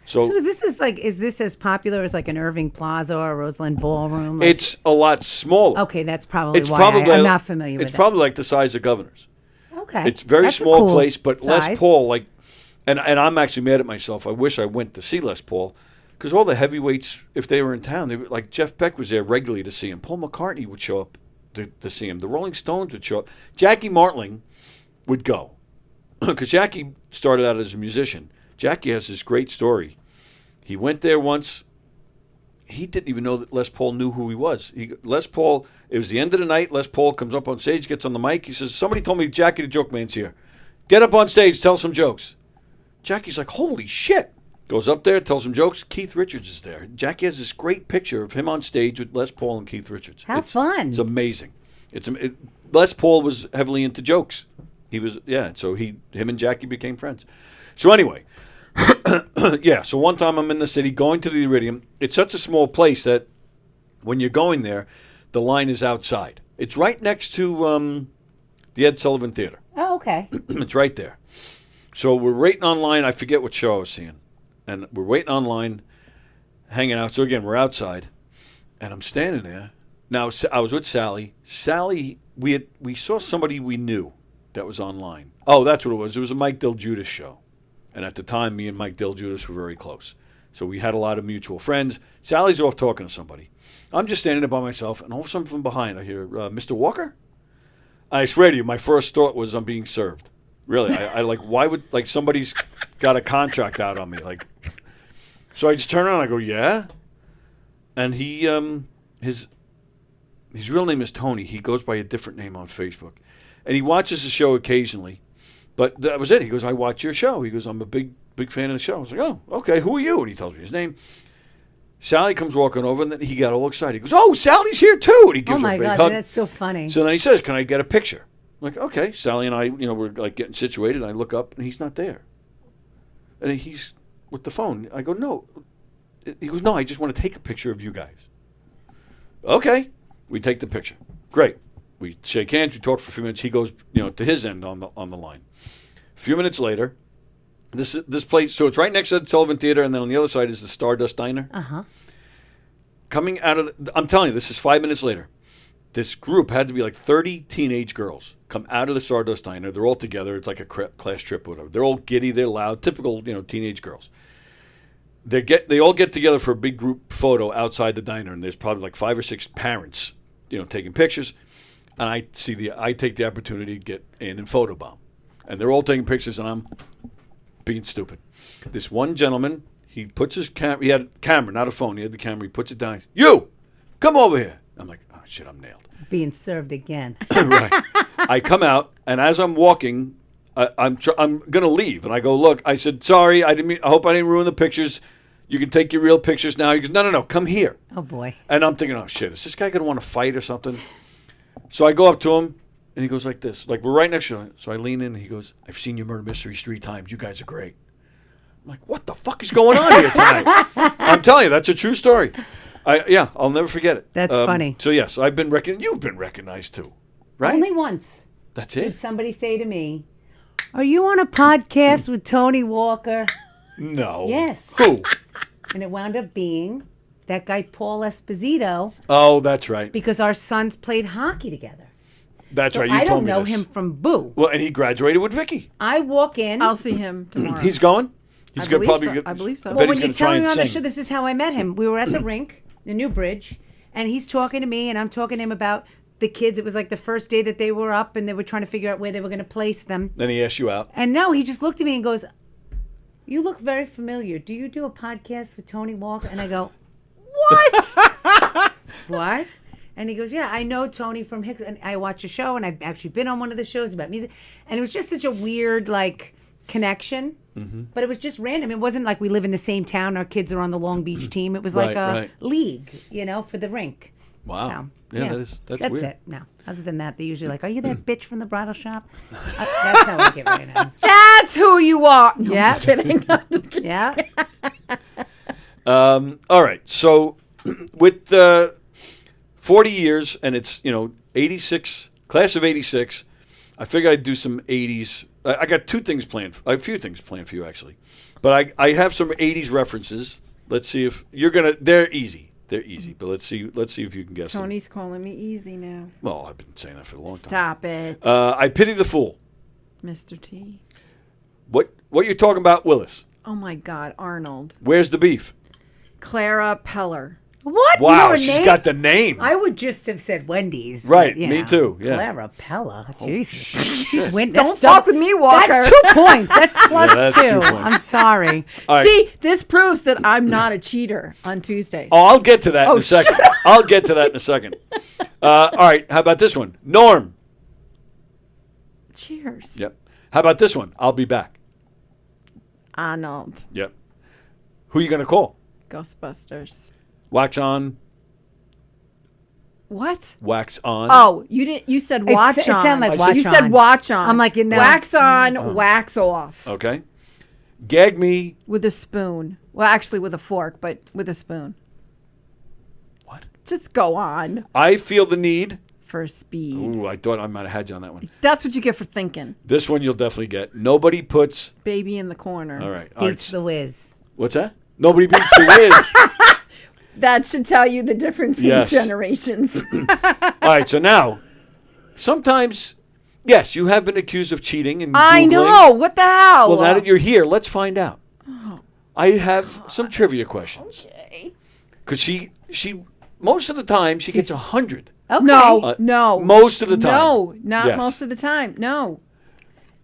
So is this as popular as like an Irving Plaza or a Roseland Ballroom? Like, It's a lot smaller. okay, that's probably It's why probably I'm not familiar with It's it. probably like the size of Governor's. Okay. It's a very That's a small cool place, but Les size. Paul, like, and I'm actually mad at myself. I wish I went to see Les Paul, because all the heavyweights, if they were in town, they were, like Jeff Beck was there regularly to see him. Paul McCartney would show up to see him. The Rolling Stones would show up. Jackie Martling would go, because Jackie started out as a musician. Jackie has this great story. He went there once. He didn't even know that Les Paul knew who he was. Les Paul, it was the end of the night. Les Paul comes up on stage, gets on the mic. He says, somebody told me Jackie the Joke Man's here. Get up on stage, tell some jokes. Jackie's like, holy shit. Goes up there, tells some jokes. Keith Richards is there. Jackie has this great picture of him on stage with Les Paul and Keith Richards. How fun. It's amazing. Les Paul was heavily into jokes. He was, so him and Jackie became friends. So anyway, yeah, so one time I'm in the city going to the Iridium. It's such a small place that when you're going there, the line is outside. It's right next to the Ed Sullivan Theater. Oh, okay. It's right there. So we're waiting online. I forget what show I was seeing. And we're waiting online, hanging out. So again, we're outside. And I'm standing there. Now, I was with Sally. Sally, we saw somebody we knew that was online. Oh, that's what it was. It was a Mike Del Judas show. And at the time, me and Mike Del Judas were very close. So we had a lot of mutual friends. Sally's off talking to somebody. I'm just standing there by myself, and all of a sudden from behind, I hear, Mr. Walker? I swear to you, my first thought was I'm being served. Really, I like, why would, like, somebody's got a contract out on me? Like, so I just turn around and I go, yeah? And he, his real name is Tony. He goes by a different name on Facebook. And he watches the show occasionally. But that was it. He goes, I watch your show. He goes, I'm a big fan of the show. I was like, oh, okay, who are you? And he tells me his name. Sally comes walking over, and then he got all excited. He goes, oh, Sally's here too. And he gives her a big hug. Oh, my God, that's so funny. So then he says, can I get a picture? I'm like, okay. Sally and I, we're like getting situated. And I look up, and he's not there. And he's with the phone. I go, no. He goes, no, I just want to take a picture of you guys. Okay. We take the picture. Great. We shake hands. We talk for a few minutes. He goes, to his end on the line. A few minutes later, this place. So it's right next to the Sullivan Theater, and then on the other side is the Stardust Diner. Coming out of, I'm telling you, this is 5 minutes later. This group had to be like 30 teenage girls come out of the Stardust Diner. They're all together. It's like a class trip, or whatever. They're all giddy. They're loud. Typical, teenage girls. They all get together for a big group photo outside the diner, and there's probably like 5 or 6 parents, taking pictures. And I take the opportunity to get in and photobomb. And they're all taking pictures, and I'm being stupid. This one gentleman, he puts his camera, he had a camera, not a phone. He had the camera, he puts it down. You, come over here. I'm like, oh, shit, I'm nailed. Being served again. Right. I come out, and as I'm walking, I'm going to leave. And I go, look, I said, sorry, I hope I didn't ruin the pictures. You can take your real pictures now. He goes, no, come here. Oh, boy. And I'm thinking, oh, shit, is this guy going to want to fight or something? So I go up to him, and he goes like this. Like, we're right next to him. So I lean in, and he goes, I've seen your murder mysteries 3 times. You guys are great. I'm like, what the fuck is going on here tonight? I'm telling you, that's a true story. I'll never forget it. That's funny. So, yes, you've been recognized, too. Right? Only once That's did it. somebody say to me, "Are you on a podcast with Tony Walker?" No. Yes. Who? And it wound up being that guy Paul Esposito Oh, that's right. because our sons played hockey together. That's So right. You I told don't me know this. him from Boo. Well, and he graduated with Vikki. I walk in. I'll see him tomorrow. He's going. He's I gonna believe probably. so. Get, I believe so. I Well, bet when he's you gonna tell try me and on the sing. show, this is how I met him. We were at the rink, the Newbridge, and he's talking to me, and I'm talking to him about the kids. It was like the first day that they were up, and they were trying to figure out where they were going to place them. Then he asked you out. And no, he just looked at me and goes, "You look very familiar. Do you do a podcast with Tony Walker?" And I go, "What? What?" And he goes, "Yeah, I know Tony from Hicks, and I watch a show, and I've actually been on one of the shows about music." And it was just such a weird, like, connection. Mm-hmm. But it was just random. It wasn't like we live in the same town. Our kids are on the Long Beach team. It was like a Right. league, for the rink. Wow. So, Yeah, that's weird. it. No, other than that, they're usually like, "Are you that bitch from the bridal shop?" That's how I get right now. That's who you are. No, Yeah. I'm just kidding. I'm just kidding. Yeah. All right. So with the 40 years, and it's 86 class of 86. I figured I'd do some 80s. I got two things planned. A few things planned for you actually, but I have some 80s references. Let's see if you're gonna. They're easy. They're easy. But let's see if you can guess them. Tony's calling me easy now. Well, I've been saying that for a long time. Stop it, I pity the fool. Mr. T. What you're talking about, Willis? Oh my God, Arnold. Where's the beef? Clara Peller. What? You know Wow, her she's name? got the name. I would just have said Wendy's. but, Right, you me know, too, yeah. Clara Pella. Jesus. She's win- Don't that's fuck dou- with me, Walker. That's 2 points. That's plus that's 2. 2 points. I'm sorry. All right. See, this proves that I'm not a cheater on Tuesdays. Oh, I'll get to that in Oh, a second. I'll get to that in a second. All right, how about this one? Norm. Cheers. Yep. How about this one? I'll be back. Arnold. Yep. Who you gonna call? Ghostbusters. Wax on, What? wax on. Oh, you didn't. You said watch It on. sounded like I said- watch You on. said watch on. I'm like, wax on, wax off. Okay. Gag me. With a spoon. Well, actually, with a fork, but with a spoon. What? Just go on I feel the need. for speed. Ooh, I thought I might have had you on that one. That's what you get for thinking. This one you'll definitely get. Nobody puts. Baby in the corner. All right. All right. Beats the whiz. What's that? Nobody beats the whiz. That should tell you the difference Yes. in generations. All right. So now, sometimes, yes, you have been accused of cheating and I Googling. know. What the hell? Well, now that you're here, let's find out. I have some trivia questions. Okay. Because she most of the time she gets 100. Okay. No, no. Most of the time. No, not Yes. most of the time. No.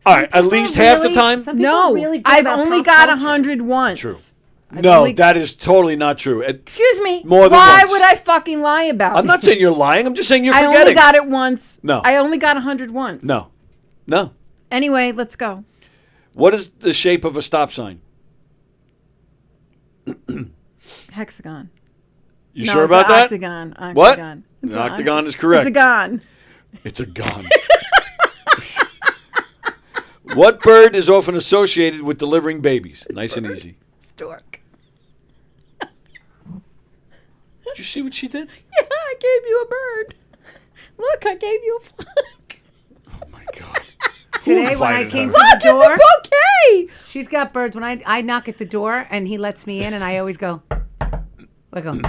All right, at least half the time. Some people No. are really good I've about only pop got culture. 100 once. True. I've No, only- that is totally not true. Excuse me. More than Why once. would I fucking lie about it? I'm not saying you're lying. I'm just saying you're I forgetting. only got it once. No. I only got 100 once. No. No. Anyway, let's go. What is the shape of a stop sign? Hexagon. You No, sure it's about an that? Octagon. What? Octagon. It's The an octagon is correct. It's a gon. It's a gun. What bird is often associated with delivering babies? Nice and easy. Stork. Did you see what she did? Yeah, I gave you a bird. Look, I gave you a flag. Oh my God. Today when I invited came her? to Look, the door, it's a bouquet. she's got birds. When I knock at the door and he lets me in, and I always go, I go.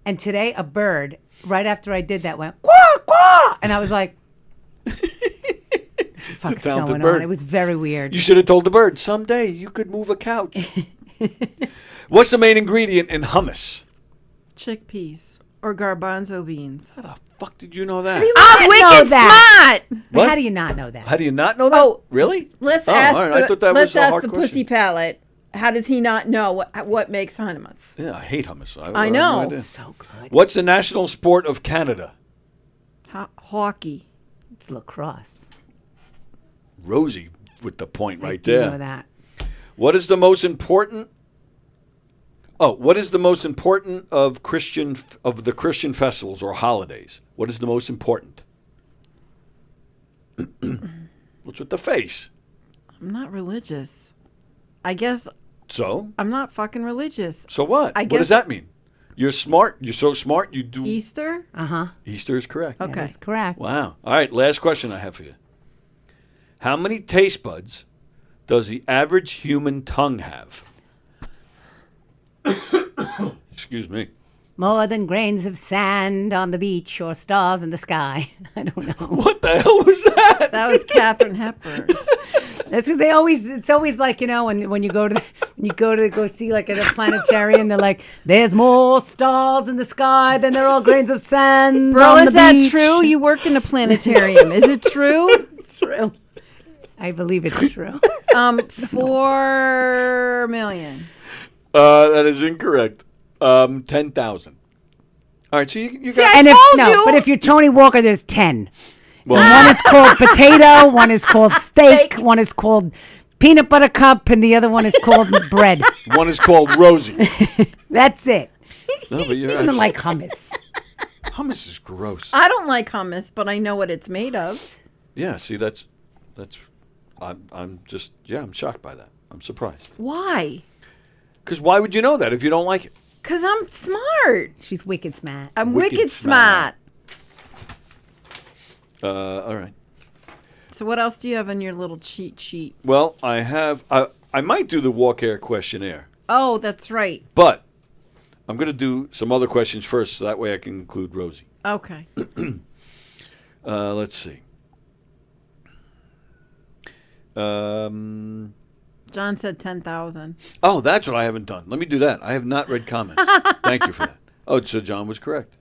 And today a bird, right after I did that, went quaw quaw, and I was like, "What's talented going bird. on?" It was very weird. You should have told the bird, someday you could move a couch. What's the main ingredient in hummus? Chickpeas or garbanzo beans. How the fuck did you know that? I'm I'm know wicked that. smart. But What? how do you not know that? How do you not know that? Oh, Really? Let's Oh, ask. all right. I thought that let's was a ask hard the question. pussy palate. How does he not know what makes hummus? Yeah, I hate hummus. I have know. no idea. So good. What's the national sport of Canada? Hockey. It's lacrosse. Rosie with the point I right do there. know that. What is the most important? Oh, what is the most important of the Christian festivals or holidays? What is the most important? What's with the face? I'm not religious. I guess So? I'm not fucking religious. So what? I What does guess- that mean? You're smart. You're so smart. You do. Easter? Easter is correct. Okay. That's correct. Wow. All right. Last question I have for you. How many taste buds does the average human tongue have? Excuse me. More than grains of sand on the beach or stars in the sky. I don't know. What the hell was that? That was Katharine Hepburn. That's because it's always like, when you go to go see like at a planetarium, they're like, there's more stars in the sky than there are grains of sand. Girl, on is the that beach. true? You work in a planetarium. Is it true? It's true. I believe it's true. 4 million. That is incorrect. 10,000. All right, so you See, got. I told you. But if you're Tony Walker, there's 10. Well, One is called potato, one is called steak, one is called peanut butter cup, and the other one is called bread. one is called Rosie. That's it. No, but He you're doesn't like hummus. hummus is gross. I don't like hummus, but I know what it's made of. Yeah, see, that's. I'm just. Yeah, I'm shocked by that. I'm surprised. Why? Because why would you know that if you don't like it? Because I'm smart. She's wicked smart. I'm Wicked wicked smart. smart. All right. So what else do you have on your little cheat sheet? Well, I have. I might do the walk air questionnaire, Oh, that's right. but I'm going to do some other questions first, so that way I can include Rosie. Okay. Let's see. John said 10,000. Oh, that's what I haven't done. Let me do that. I have not read comments. Thank you for that. Oh, so John was correct.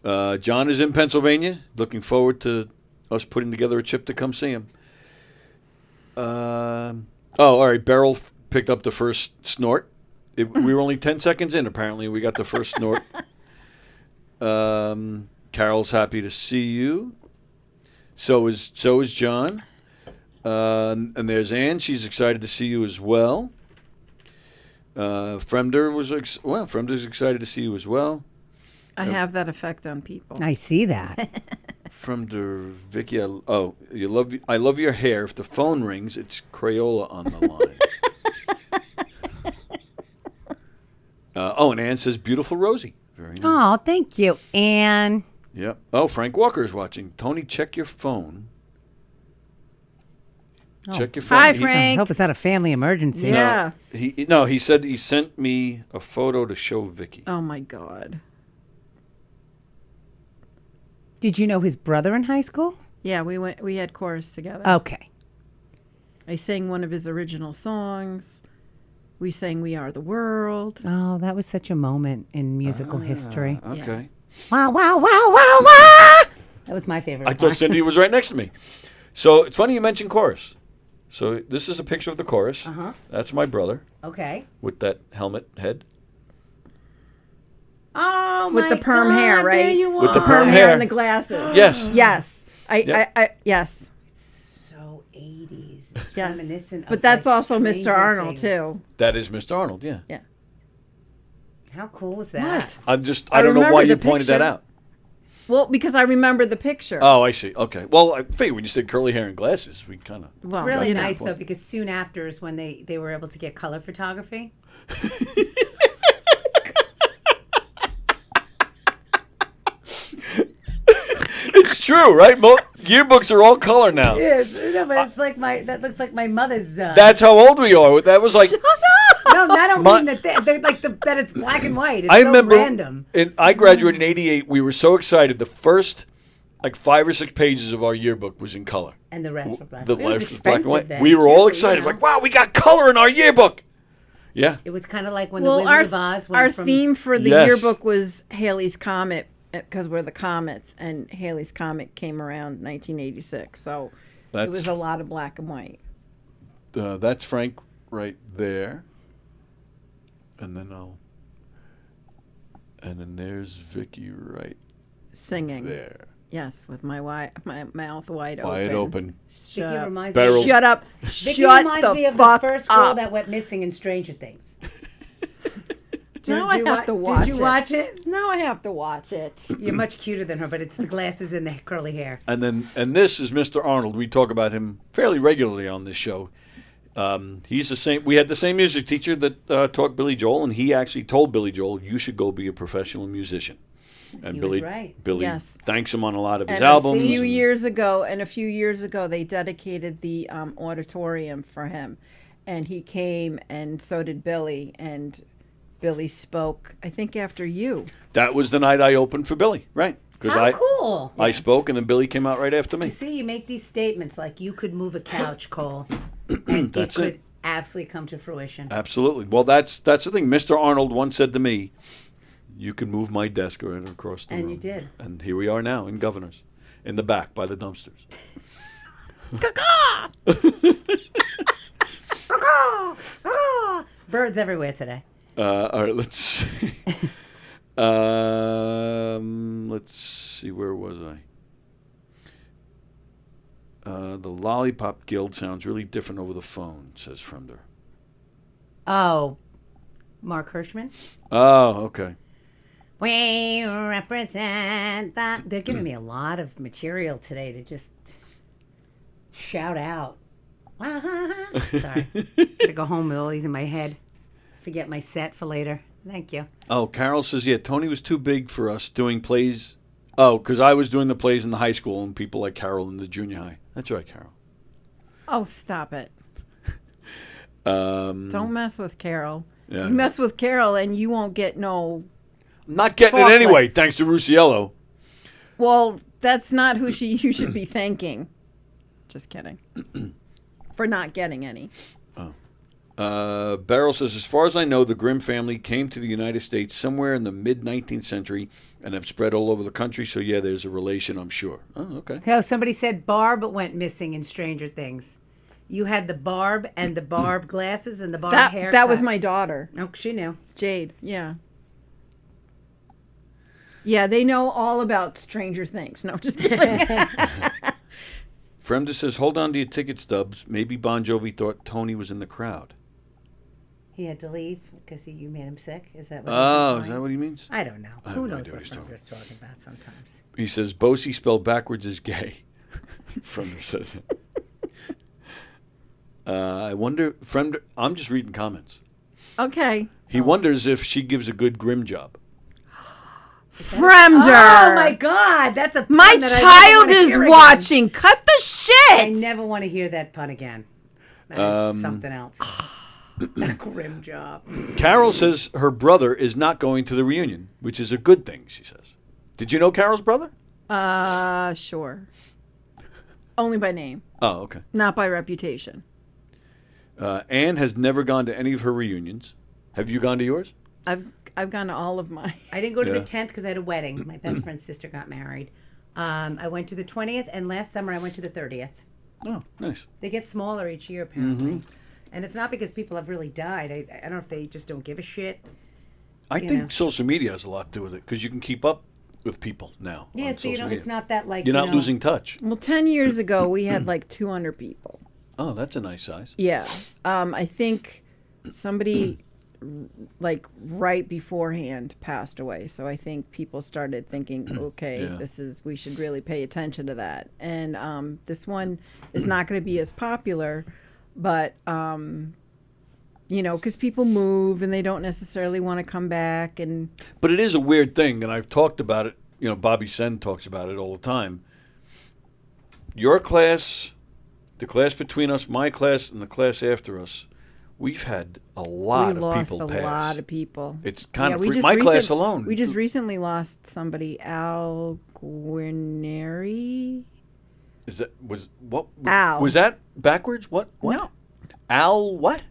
John is in Pennsylvania. Looking forward to us putting together a trip to come see him. All right. Beryl picked up the first snort. We were only 10 seconds in, apparently. We got the first snort. Carol's happy to see you. So is John. And there's Ann. She's excited to see you as well. Fremder's excited to see you as well. I have that effect on people. I see that. Vikki, I love your hair. If the phone rings, it's Crayola on the line. And Ann says, beautiful Rosie. Very nice. Oh, thank you, Anne. Yep. Oh, Frank Walker is watching. Tony, check your phone. Check your phone. Hi, I Frank. hope it's not a family emergency. Yeah. He said he sent me a photo to show Vikki. Oh, my God. Did you know his brother in high school? Yeah, we had chorus together. Okay. I sang one of his original songs. We sang We Are the World. Oh, that was such a moment in musical history. Okay. Wow, wow, wow, wow, wow. That was my favorite I thought part. Cindy was right next to me. So it's funny you mentioned chorus. So this is a picture of the chorus. Uh-huh. That's my brother Okay. with that helmet head. Oh, With my the perm God, hair, right? There you With the are. perm Perm hair. hair and the glasses. Yes. Yes. Yep. Yes. So 80s. It's Yes. reminiscent of But that's like also Mr. Stranger Arnold, Things. too. That is Mr. Arnold, yeah. Yeah. How cool is that? What? I I don't know remember why you the pointed that picture. out. Well, because I remember the picture. Oh, I see. Okay. Well, I figured when you said curly hair and glasses, we kind of. Well, Really you know. nice, though, because soon after is when they were able to get color photography. It's true, right? Yearbooks are all color now. Yes, no, but it's like that looks like my mother's. That's how old we are. That was like. no, I don't mean that. That it's black and white. It's I so remember. random. I graduated in '88. We were so excited. The first, 5 or 6 pages of our yearbook was in color. And the rest were black. The It was rest was black and expensive white. then, We were too, all you excited. know. Like, wow, we got color in our yearbook. Yeah. It was kind of like when Well, the Wizard of Oz went our from. theme for the Yes. yearbook was Halley's Comet, because we're the Comets, and Halley's Comet came around 1986. So it was a lot of black and white. That's Frank right there. And then there's Vikki right Singing. there. Yes, with my mouth wide open. Wide open. Vicky Shut up. reminds Barrels. me. Shut up. Vicky Shut reminds the me of fuck the first girl up. that went missing in Stranger Things. Now I have to watch Did you watch it? Now I have to watch it. You're much cuter than her, but it's the glasses and the curly hair. And this is Mr. Arnold. We talk about him fairly regularly on this show. He's the same. We had the same music teacher that taught Billy Joel, and he actually told Billy Joel, "You should go be a professional musician." And He was Billy, right. Billy Yes. thanks him on a lot of his And albums. a few and- years ago, they dedicated the auditorium for him, and he came, and so did Billy, and Billy spoke, I think, after you. That was the night I opened for Billy, right? Because How cool. I spoke, and then Billy came out right after me. You see, you make these statements like you could move a couch, Cole. And That's it it. could absolutely come to fruition. Absolutely. Well, that's the thing. Mr. Arnold once said to me, "You can move my desk right across the room." And you did. And here we are now in Governors, in the back by the dumpsters. Birds everywhere today. All right, let's see. Let's see. Where was I? The Lollipop Guild sounds really different over the phone, says Fremder. Oh, Mark Hirschman? Oh, okay. We represent that. They're giving me a lot of material today to just shout out. Sorry. Gotta go home with all these in my head. Forget my set for later. Thank you. Oh, Carol says, yeah, Tony was too big for us doing plays. Oh, because I was doing the plays in the high school and people like Carol in the junior high. That's right, Carol. Oh, stop it. Um, Don't mess with Carol. Yeah. You mess with Carol and you won't get no... I'm not getting it Chocolate. anyway, thanks to Rusiello. Well, that's not who you should be thanking. Just kidding. For not getting any. Beryl says, as far as I know, the Grimm family came to the United States somewhere in the mid-19th century and have spread all over the country. So, yeah, there's a relation, I'm sure. Oh, okay. So somebody said Barb went missing in Stranger Things. You had the Barb and the Barb glasses and the Barb haircut. That was my daughter, Oh, she knew. Jade. Yeah. Yeah, they know all about Stranger Things. No, just kidding. Fremda says, hold on to your ticket stubs. Maybe Bon Jovi thought Tony was in the crowd. He had to leave because you made him sick. Is that what? Oh, he's is that implying? what he means? I don't know. have Who no knows idea what what he's talking Fremder's talking about sometimes? He says, Bosie spelled backwards is gay. Fremder says that. I wonder, Fremder, I'm just reading comments. Okay. He wonders if she gives a good Grimm job. Fremder. Oh my God, that's a pun My that I never child wanna is hear again. watching. Cut the shit. I never want to hear that pun again. That's something else. A grim job. Carol says her brother is not going to the reunion, which is a good thing, she says. Did you know Carol's brother? Sure. Only by name, Oh, okay. not by reputation. Anne has never gone to any of her reunions. Have you gone to yours? I've gone to all of mine. I didn't go to Yeah. the 10th because I had a wedding. My best friend's sister got married. I went to the 20th, and last summer I went to the 30th. Oh, nice. They get smaller each year, apparently. And it's not because people have really died. I don't know if they just don't give a shit. I You think know. social media has a lot to do with it because you can keep up with people now. Yeah, on so you social know, media. it's not that like You're you not know, losing touch. Well, 10 years ago, we had like 200 people. Oh, that's a nice size. Yeah. I think somebody like right beforehand passed away. So I think people started thinking, okay, Yeah. we should really pay attention to that. And this one is not going to be as popular, but, you know, because people move and they don't necessarily want to come back. And But it is a weird thing, and I've talked about it. You know, Bobby Sen talks about it all the time. Your class, the class between us, my class, and the class after us, we've had a lot we of lost people a pass. lot of people. It's kind of we free. just My class alone. We just recently lost somebody, Al Guarneri. Is that was what? Al. Was that backwards? What? No. Al what?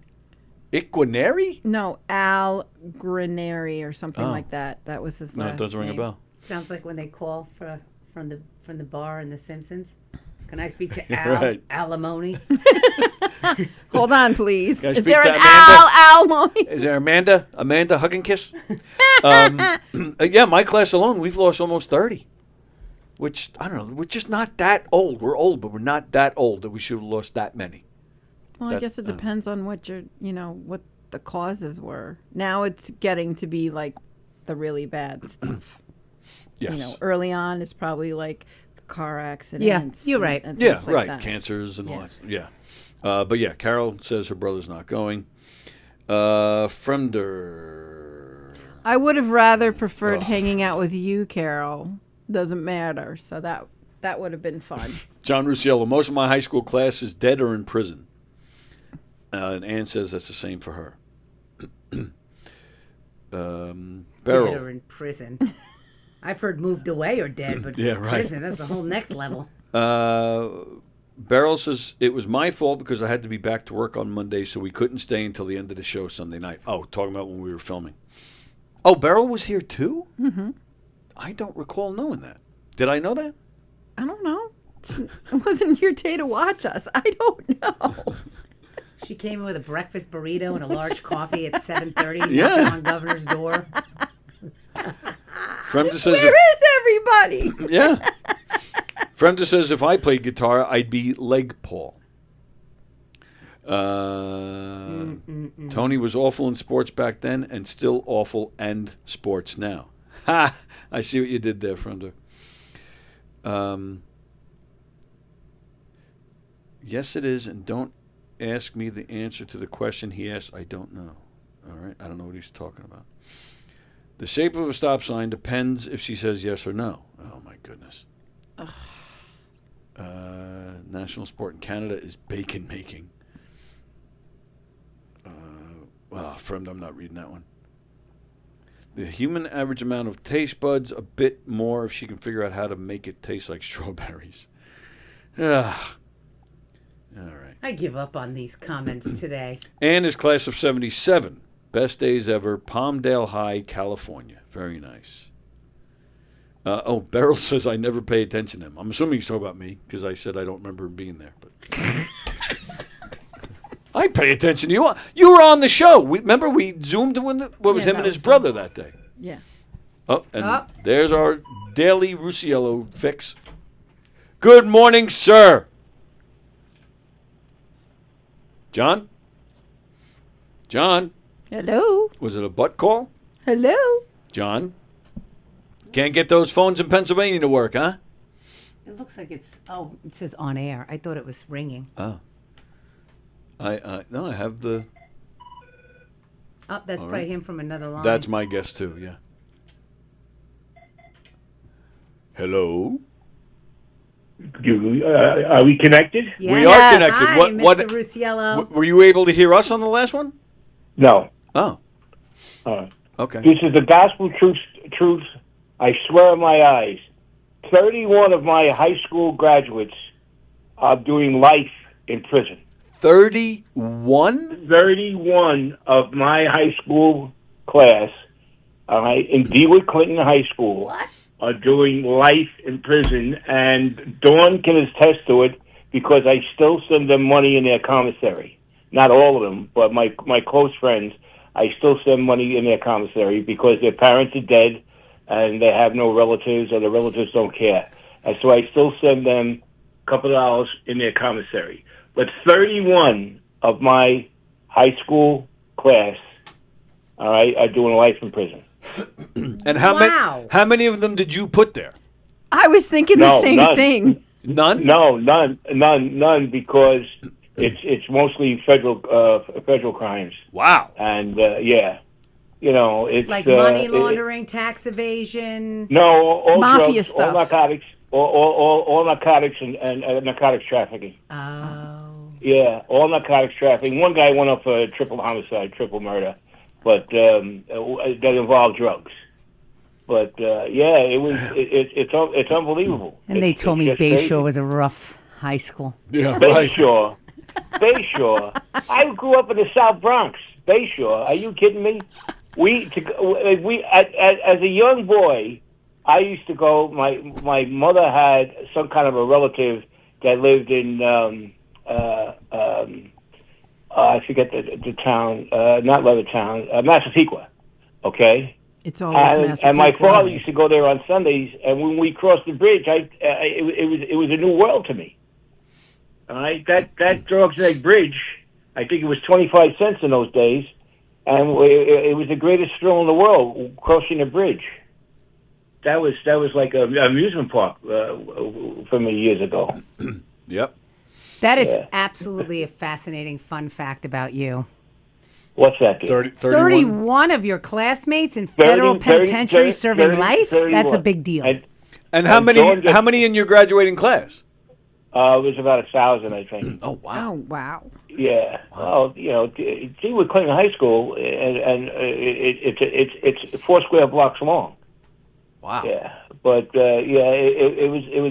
Equineri? No, Al Guarneri or something Oh. like that. That was his No, last it doesn't ring a name. bell. Sounds like when they call from the bar in The Simpsons. Can I speak to Al Right. Alimony? Hold on, please. Can I Is speak there to an Amanda? Al Almoni? Is there Amanda hug and kiss? Yeah, my class alone, we've lost almost 30. Which, I don't know, we're just not that old. We're old, but we're not that old that we should have lost that many. Well, I That- guess it depends on what what the causes were. Now it's getting to be like the really bad stuff. Yes. You know, early on it's probably like the car accidents. you're right. and Yeah, things like right. that. Cancers and all Yeah. that. Yeah. But yeah, Carol says her brother's not going. Fremder. I would have rather preferred hanging out with you, Carol. Doesn't matter. So that would have been fun. John Rusiello, most of my high school class is dead or in prison. And Ann says that's the same for her. Beryl. Dead or in prison. I've heard moved away or dead, but Yeah, right. prison, that's a whole next level. Beryl says, it was my fault because I had to be back to work on Monday, so we couldn't stay until the end of the show Sunday night. Oh, talking about when we were filming. Oh, Beryl was here too? Mm-hmm. I don't recall knowing that. Did I know that? I don't know. It wasn't your day to watch us. I don't know. She came in with a breakfast burrito and a large coffee at 7:30. Yeah. Knocking on Governor's door. Fremda says, Where is everybody? yeah. Fremda says if I played guitar, I'd be Leg Paul. Tony was awful in sports back then and still awful and sports now. Ha! I see what you did there, Fremda. Yes, it is, and don't ask me the answer to the question he asked. I don't know. All right? I don't know what he's talking about. The shape of a stop sign depends if she says yes or no. Oh, my goodness. National sport in Canada is bacon making. Friend, I'm not reading that one. The human average amount of taste buds, a bit more if she can figure out how to make it taste like strawberries. All right. I give up on these comments today. And his class of 77. Best days ever. Palmdale High, California. Very nice. Beryl says I never pay attention to him. I'm assuming he's talking about me because I said I don't remember him being there. But I pay attention to you. You were on the show. Remember we Zoomed when him and his brother that day. Yeah. There's our daily Rusiello fix. Good morning, sir. John? John? Hello. Was it a butt call? Hello. John? Can't get those phones in Pennsylvania to work, huh? It looks like it says on air. I thought it was ringing. Oh. No, I have the... Oh, that's probably him from another line. That's my guess, too, yeah. Hello? Are we connected? Yes. We are connected. Hi, Mr. Rusiello. Were you able to hear us on the last one? No. Oh. Okay. This is the gospel truth. I swear on my eyes. 31 of my high school graduates are doing life in prison. 31? 31 of my high school class, all right, in DeWitt Clinton High School, are doing life in prison, and Dawn can attest to it because I still send them money in their commissary. Not all of them, but my close friends, I still send money in their commissary because their parents are dead and they have no relatives or the relatives don't care. And so I still send them a couple of dollars in their commissary. But 31 of my high school class, all right, are doing life in prison. And how many of them did you put there? I was thinking the same thing. None? No, none, because it's mostly federal crimes. Wow. And yeah, you know, it's like money laundering, tax evasion. No, all mafia drugs, stuff. all narcotics, all narcotics and narcotics trafficking. Oh. Yeah, all narcotics trafficking. One guy went up for triple homicide, triple murder, but that involved drugs. But yeah, it's unbelievable. And they told me Bayshore was a rough high school. Yeah, Bayshore. I grew up in the South Bronx. Bayshore. Are you kidding me? As a young boy, I used to go. My mother had some kind of a relative that lived in I forget the town, not Levittown, Massapequa. Okay. It's always Massapequa. And my father used to go there on Sundays, and when we crossed the bridge, it was a new world to me. All right, that Dog's Neck Bridge, I think it was 25 cents in those days, and it was the greatest thrill in the world, crossing the bridge. That was like an amusement park for me years ago. Yep. That is Yeah. absolutely a fascinating fun fact about you. What's that? Dear? 31. 31 of your classmates in federal penitentiary serving life? That's a big deal. And how And many? Dawn just- How many in your graduating class? It was about 1,000, I think. Oh wow! Oh, wow. Yeah. Well, gee, we're Clinton High School, and it's 4 square blocks long. Wow! Yeah, but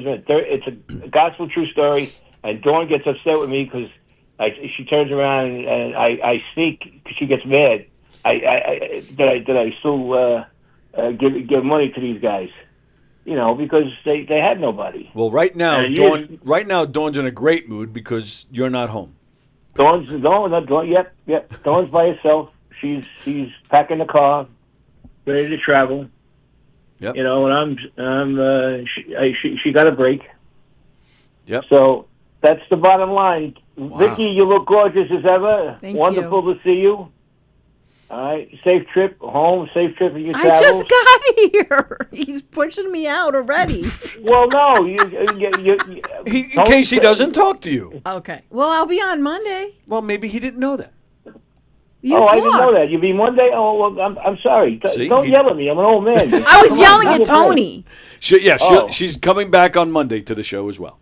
it's a gospel true story. And Dawn gets upset with me because she turns around and I sneak because she gets mad. Did I still give money to these guys? Because they had nobody. Well, right now, And Dawn's in a great mood because you're not home. Dawn's Yep. Dawn's by herself. She's packing the car, ready to travel. Yep. And she got a break. Yep. So that's the bottom line. Wow. Vikki, you look gorgeous as ever. Thank Wonderful to see you. All right, safe trip home. Safe trip in your I travels. just got here. He's pushing me out already. Well, no, you In case he doesn't talk to you. Okay. Well, I'll be on Monday. Well, maybe he didn't know that. You I didn't know talked. that. You be Monday? Oh, well, I'm sorry. See, Don't yell at me. I'm an old man. I was yelling at Tony. Oh. She's coming back on Monday to the show as well.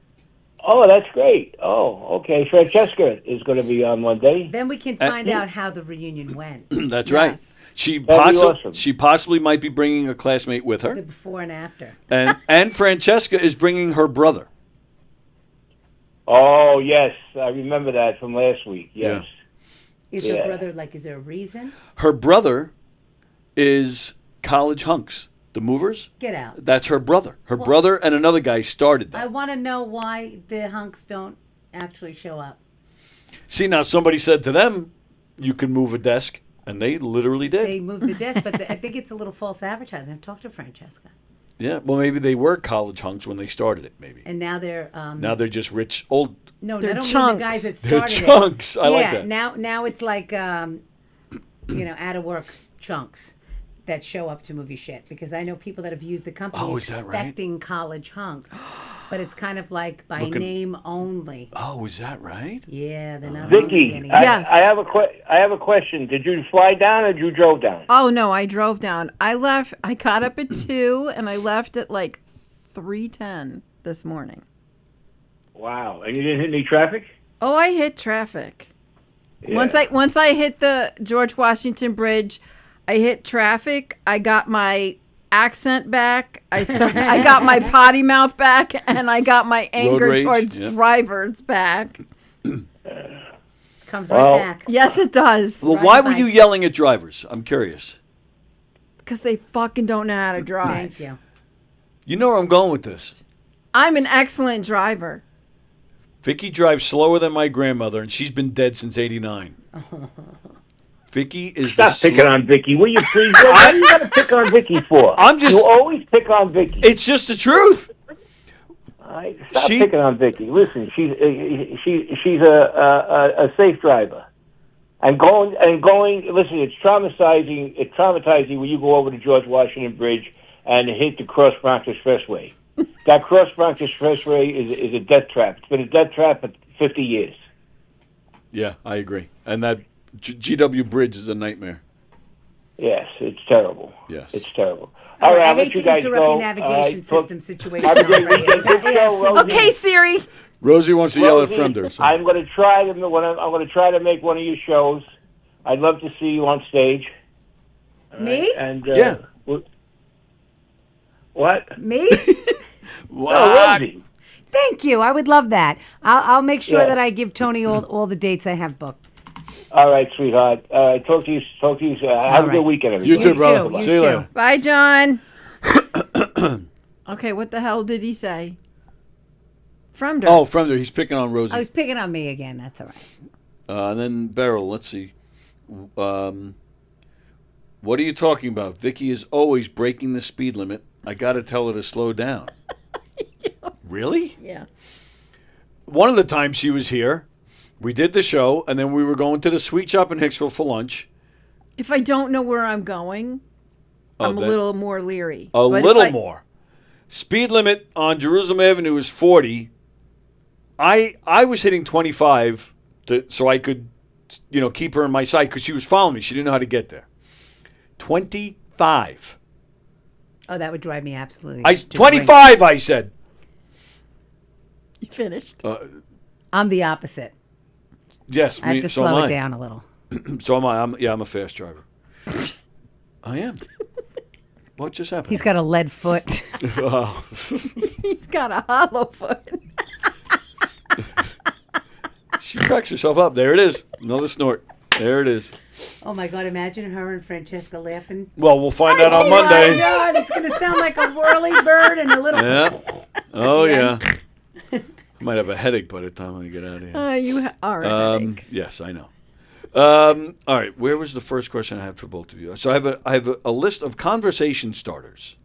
Oh, that's great. Oh, okay. Francesca is going to be on Monday. Then we can find out how the reunion went, That's right. Yes. She That'd be awesome. She possibly might be bringing a classmate with the her, before and after. and Francesca is bringing her brother. Oh, yes. I remember that from last week. Yes. Is Yeah. your brother, is there a reason? Her brother is College Hunks, the Movers. Get out. That's her brother. Her brother and another guy started I that. want to know why the hunks don't actually show up. See, now somebody said to them, "You can move a desk," and they literally did. They moved the desk, but I think it's a little false advertising. I've talked to Francesca. Yeah, well, maybe they were College Hunks when they started it. Maybe And now they're now they're just rich old. no, They're I don't mean chunks. the guys that They're started chunks. it. I like that. Now it's like out of work chunks that show up to movie shit, because I know people that have used the company Oh, is that right? expecting college hunks, but it's kind of like by Looking- name only. Oh, is that right? Yeah, they're not Vikki, hungry I, anymore. Yes. I have a question. Did you fly down or you drove down? Oh, no, I drove down. I got up at 2 and I left at 3:10 this morning. Wow. And you didn't hit any traffic? Oh, I hit traffic. Yeah. Once I hit the George Washington Bridge, I hit traffic. I got my accent back. I got my potty mouth back, and I got my anger rage, towards yeah. drivers back. Comes Well- right back. Yes, it does. Well, Right why were by- you yelling at drivers? I'm curious. Because they fucking don't know how to drive. Thank you. You know where I'm going with this. I'm an excellent driver. Vikki drives slower than my grandmother, and she's been dead since '89. Vikki is Stop the picking on Vikki, will you please? What are you going to pick on Vikki for? I'm just- You always pick on Vikki. It's just the truth. All right? Stop She- picking on Vikki. Listen, she's a safe driver. And going. Listen, it's traumatizing. It's traumatizing when you go over the George Washington Bridge and hit the Cross Bronx Expressway. That Cross Bronx Expressway is a death trap. It's been a death trap for 50 years. Yeah, I agree. And that GW Bridge is a nightmare. Yes, it's terrible. Yes. It's terrible. All right, I'll I let hate you to guys interrupt go. your navigation system situation. Have a great already. weekend. Good show, Rosie. Okay, Siri. Rosie wants to yell at Rosie, Fremder. So. I'm going to try to. I'm going to try to make one of your shows. I'd love to see you on stage. All Me? right? And Yeah. What? Me? No, Rosie. Thank you. I would love that. I'll make sure Yeah. that I give Tony all the dates I have booked. All right, sweetheart. Talk to you. Have a right. good weekend, everybody. You too, You brother. too, you See you too. later. Bye, John. Okay, what the hell did he say? Fremder. Oh, Fremder, he's picking on Rosie. I was picking on me again. That's all right. And then Beryl, let's see. What are you talking about? Vikki is always breaking the speed limit. I got to tell her to slow down. Really? Yeah. One of the times she was here, we did the show, and then we were going to the sweet shop in Hicksville for lunch. If I don't know where I'm going, I'm a that- little more leery. A But if little I- more. Speed limit on Jerusalem Avenue is 40. I was hitting 25 so I could, keep her in my sight because she was following me. She didn't know how to get there. 25. Oh, that would drive me absolutely. 25, I said. You finished. I'm the opposite. Yes, I have to slow it down a little. So am I. I'm a fast driver. I am. What just happened? He's got a lead foot. Oh. He's got a hollow foot. She cracks herself up. There it is. Another snort. There it is. Oh my God! Imagine her and Francesca laughing. Well, we'll find out on Monday. Oh my God! It's going to sound like a whirly bird and a little. Yeah. Oh yeah. I might have a headache by the time I get out of here. You are a headache. Yes, I know. All right. Where was the first question I had for both of you? So I have a list of conversation starters.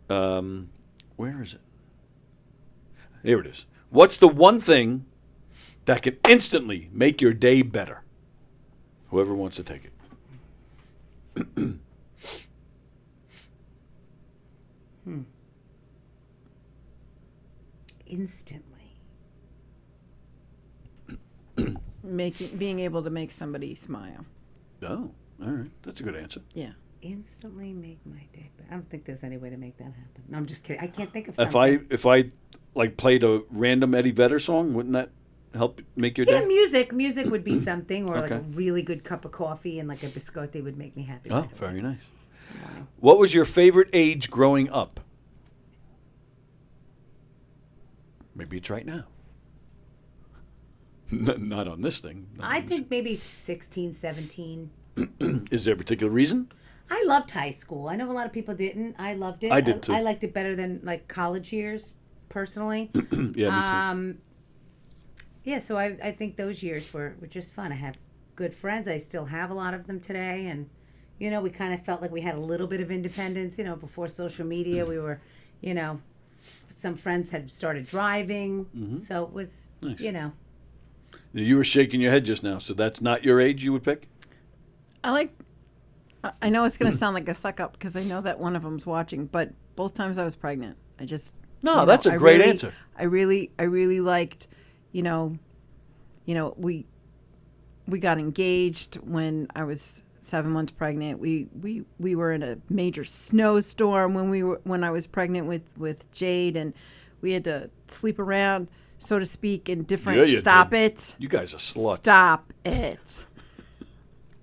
Where is it? Here it is. What's the one thing that can instantly make your day better? Whoever wants to take it. Instantly. Being able to make somebody smile. Oh, all right. That's a good answer. Yeah. Instantly make my day better. I don't think there's any way to make that happen. No, I'm just kidding. I can't think of something. If I like played a random Eddie Vedder song, wouldn't that help make your Yeah, day? music would be something, or like Okay. a really good cup of coffee and like a biscotti would make me happy. Oh, right away. very nice. What was your favorite age growing up? Maybe it's right now. Not on this thing. I think maybe 16, 17. Is there a particular reason? I loved high school. I know a lot of people didn't. I loved it. I did too. I liked it better than like college years, personally. Yeah, me too. Yeah, so I think those years were just fun. I have good friends. I still have a lot of them today. And, we kind of felt like we had a little bit of independence. Before social media, we were, some friends had started driving. Mm-hmm. So it was, Nice. You were shaking your head just now, so that's not your age you would pick? I know it's going to sound like a suck up because I know that one of them's watching, but both times I was pregnant. I just. No, that's a great answer. I really liked, we got engaged when I was 7 months pregnant. We were in a major snowstorm when I was pregnant with Jade, and we had to sleep around, so to speak, in different. Yeah, you Stop did. it. You guys are sluts. Stop it.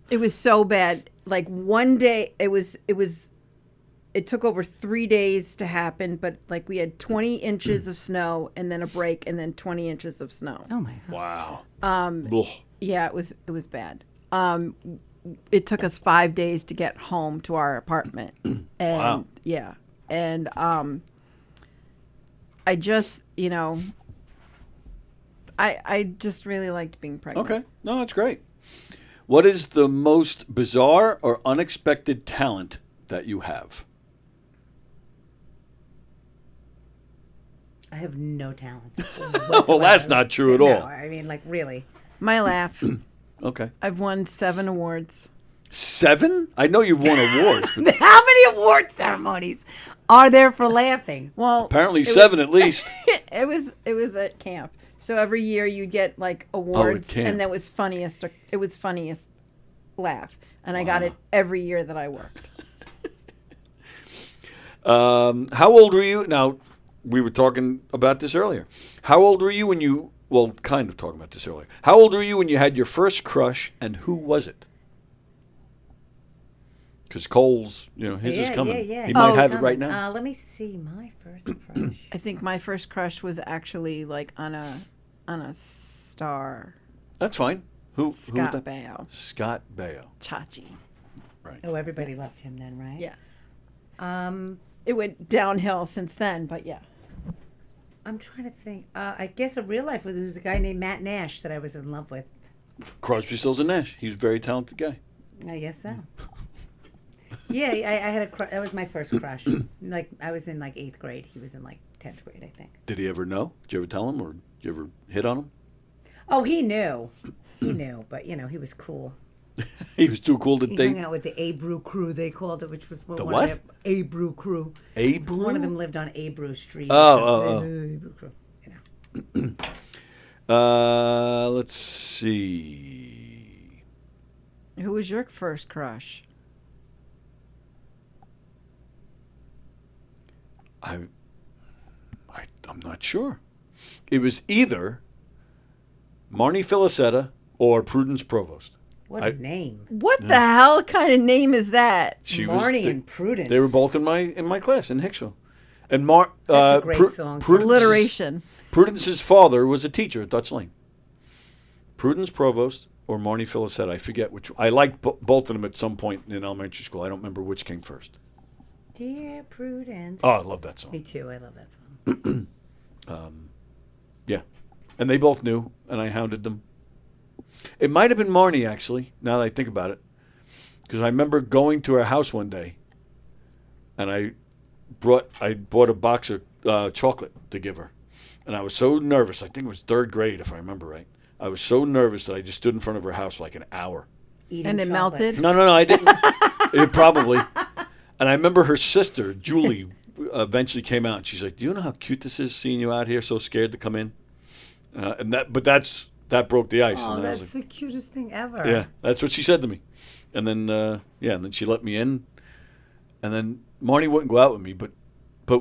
It was so bad. Like one day, it took over 3 days to happen, but like we had 20 inches of snow and then a break and then 20 inches of snow. oh my God. Wow. Ugh. Yeah, it was bad. It took us 5 days to get home to our apartment. And Wow. yeah. And I just, I just really liked being pregnant. Okay. No, that's great. What is the most bizarre or unexpected talent that you have? I have no talent. Well, that's not true at No, all. I mean, like, really. My laugh. Okay. I've won 7 awards. 7? I know you've won awards. But How many award ceremonies are there for laughing? Well, apparently 7 at least. it was at camp. So every year you get like awards, camp. and that was funniest. It was funniest laugh, and I got it every year that I worked. How old were you? Now, we were talking about this earlier. How old were you when you? Well, kind of talking about this earlier. How old were you when you had your first crush, and who was it? Because Cole's, his is coming. Yeah. He might have it right now. Let me see my first crush. I think my first crush was actually like on a star. That's fine. Who? Scott that? Baio. Scott Baio. Chachi. Right. Oh, everybody loved him then, right? Yeah. It went downhill since then, but yeah. I'm trying to think. I guess a real life was a guy named Matt Nash that I was in love with. Crosby, Stills, and Nash. He's a very talented guy. I guess so. Yeah, I had a crush. That was my first crush. Like I was in like 8th grade. He was in like 10th grade, I think. Did he ever know? Did you ever tell him, or did you ever hit on him? Oh, he knew. He knew, but he was cool. He was too cool to He date. hung out with the Abrew crew, they called it, which was one what? of the Abrew crew. Abrew? One of them lived on Abrew Street. Oh. Abrew crew, Let's see. Who was your first crush? I'm not sure. It was either Marnie Felicetta or Prudence Provost. What a name. What the hell kind of name is that? Marnie and Prudence. They were both in my class in Hicksville. And That's a great song. Alliteration. Prudence's father was a teacher at Dutch Lane. Prudence Provost or Marnie Felicetta. I forget which. I liked both of them at some point in elementary school. I don't remember which came first. Dear Prudence. Oh, I love that song. Me too. I love that song. Yeah. And they both knew, and I hounded them. It might have been Marnie, actually, now that I think about it. Because I remember going to her house one day, and I bought a box of chocolate to give her. And I was so nervous. I think it was third grade, if I remember right. I was so nervous that I just stood in front of her house for like an hour. Eating And it chocolates. melted? No, I didn't. It probably. And I remember her sister, Julie, eventually came out, and she's like, "Do you know how cute this is, seeing you out here so scared to come in?" That broke the ice. Oh, and then I was that's like, the cutest thing ever. yeah, that's what she said to me. And then, and then she let me in. And then Marnie wouldn't go out with me, but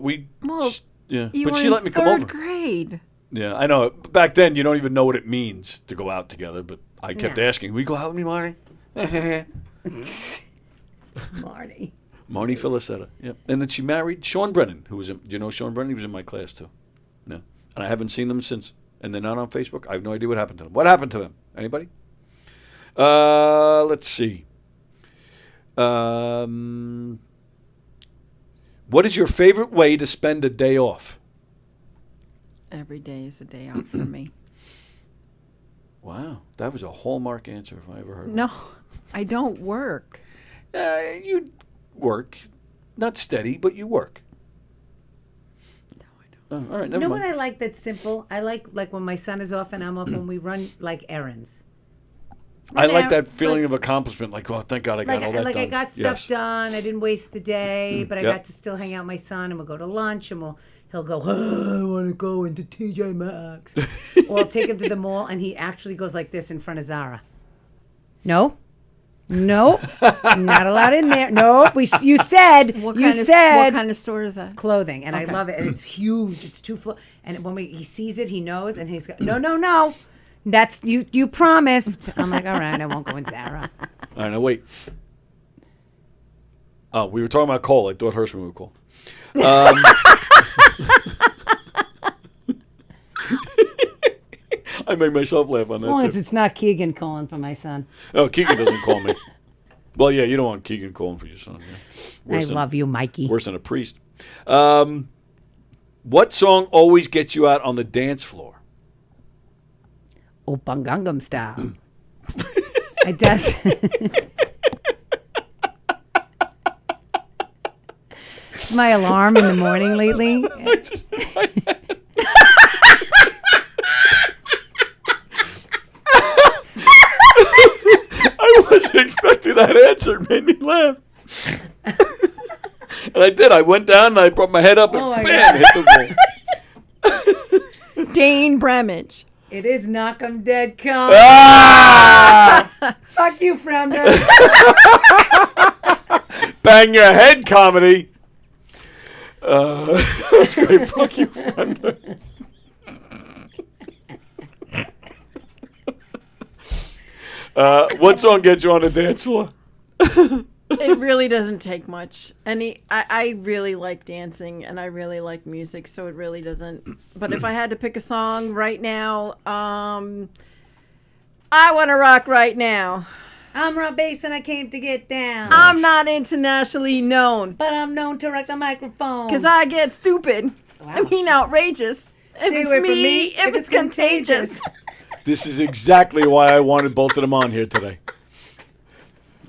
we, Well, yeah, You but were she in let me come third over. grade. Yeah, I know. Back then, you don't even know what it means to go out together, but I kept Yeah. asking, "We go out with me, Marnie?" Marnie. Marnie Felicetta, yeah. And then she married Sean Brennan, who was in, do you know Sean Brennan? He was in my class, too. No. And I haven't seen them since. And they're not on Facebook. I have no idea what happened to them. What happened to them? Anybody? Let's see. What is your favorite way to spend a day off? Every day is a day off for me. Wow. That was a hallmark answer if I ever heard one. No, I don't work. You work. Not steady, but you work. No, I don't. Oh, all right, You never know mind. what I like that's simple? I like when my son is off and I'm off when we run like errands. I like Now, that feeling like- of accomplishment, like, oh, thank God I got all that like done. I got stuff Yes. done. I didn't waste the day, but I Yep. got to still hang out with my son, and we'll go to lunch, and he'll go, oh, I want to go into TJ Maxx, or I'll take him to the mall, and he actually goes like this in front of Zara. No, not allowed in there. No, you said What you kind said what kind of store is that? clothing, and Okay. I love it, and it's huge. It's and when he sees it, he knows, and he's got, no. That's you promised. I'm like, all right, I won't go in Zara. All right, now wait. Oh, we were talking about Cole. I thought Hirschman would call. I made myself laugh on As long that as too. it's not Keegan calling for my son. Oh, Keegan doesn't call me. Well, yeah, you don't want Keegan calling for your son. Yeah. I love you, Mikey. Worse than a priest. What song always gets you out on the dance floor? Opa Gangnam Style. It does. My alarm in the morning lately. I wasn't expecting that answer. It made me laugh. And I did. I went down and I brought my head up and Oh my bam, hit the wall. Dane Bremage. It is Knock 'em Dead Come. Ah! Fuck you, Fremder. Bang your head comedy. That's great. Fuck you, Thunder. What song gets you on the dance floor? It really doesn't take much. I really like dancing and I really like music, so it really doesn't. But if I had to pick a song right now, I Want to Rock Right Now. I'm Rob Bass and I came to get down. I'm not internationally known But I'm known to rock the microphone. because I get stupid. I Wow. mean outrageous. If Stay it's away from me, if it's contagious. This is exactly why I wanted both of them on here today.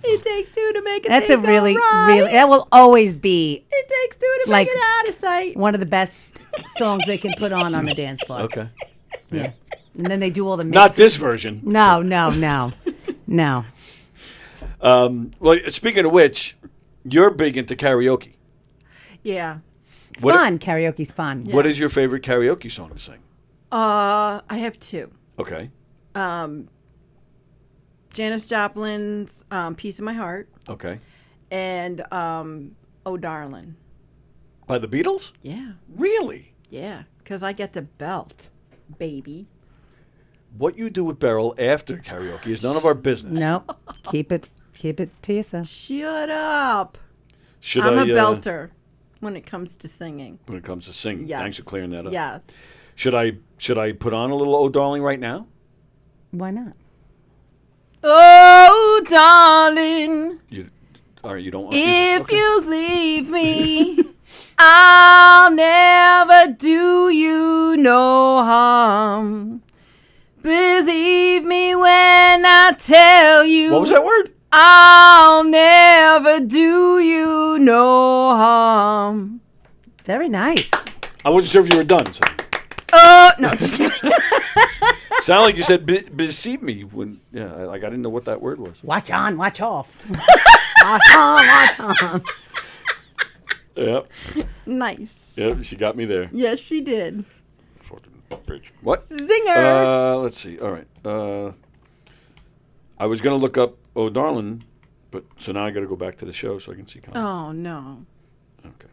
It takes two to make a That's thing a really, go right. really, that will always be It takes two to like- make it out of sight. one of the best songs they can put on the dance floor. Okay. Yeah. And then they do all the mixing. Not this version. No. Well, speaking of which, you're big into karaoke. Yeah. What- Fun. Karaoke's fun. What is your favorite karaoke song to sing? I have two. Okay. Janis Joplin's "Piece of My Heart" Okay. and "Oh Darling." By the Beatles? Yeah, Really? yeah, because I get to belt, baby. What you do with Beryl after karaoke is none of our business. Nope. Keep it to yourself. Shut up. Should I'm I, a belter when it comes to singing. when it comes to singing. Yes. Thanks for clearing that up. Yes. Should I put on a little "Oh Darling" right now? Why not? Oh, darling, You don't want music? if Okay. you leave me, I'll never do you no harm. Believe me when I tell you. What was that word? I'll never do you no harm. Very nice. I wasn't sure if you were done. So. No, just kidding. Sound like you said "deceive me" when I didn't know what that word was. Watch on, watch off. Watch on, watch on. Yep. Nice. Yep. She got me there. Yes, she did. Fucking bitch. What? Zinger. Let's see. All right. I was gonna look up "Oh Darling," but so now I got to go back to the show so I can see comments. Oh, no. Okay.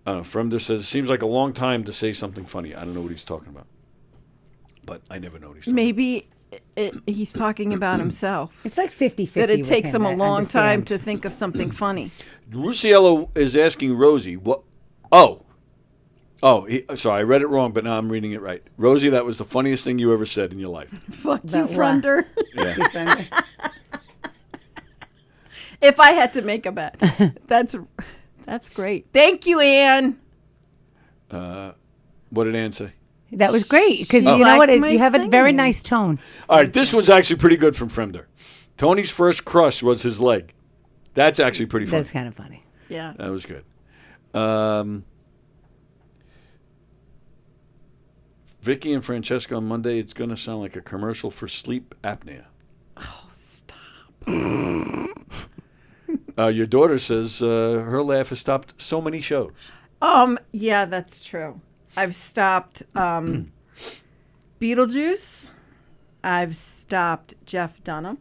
Fremder says, "Seems like a long time to say something funny." I don't know what he's talking about, but I never know what he's talking Maybe he's talking about himself. It's like 50-50. That it with takes him a I long time understand. to think of something funny. about. Rusiello is asking Rosie, "What? Sorry, I read it wrong, but now I'm reading it right. Rosie, that was the funniest thing you ever said in your life." Fuck you, About what? Frunder. Yeah. If I had to make a bet. That's great. Thank you, Anne. What did Ann say? That was great because She you know what? liked my You have a very singing. nice tone. All right, this one's actually pretty good from Fremder. Tony's first crush was his leg. That's actually pretty funny. That's kind of funny. Yeah. That was good. Vikki and Francesca on Monday, it's going to sound like a commercial for sleep apnea. Oh, stop. Your daughter says her laugh has stopped so many shows. Yeah, that's true. I've stopped Beetlejuice. I've stopped Jeff Dunham.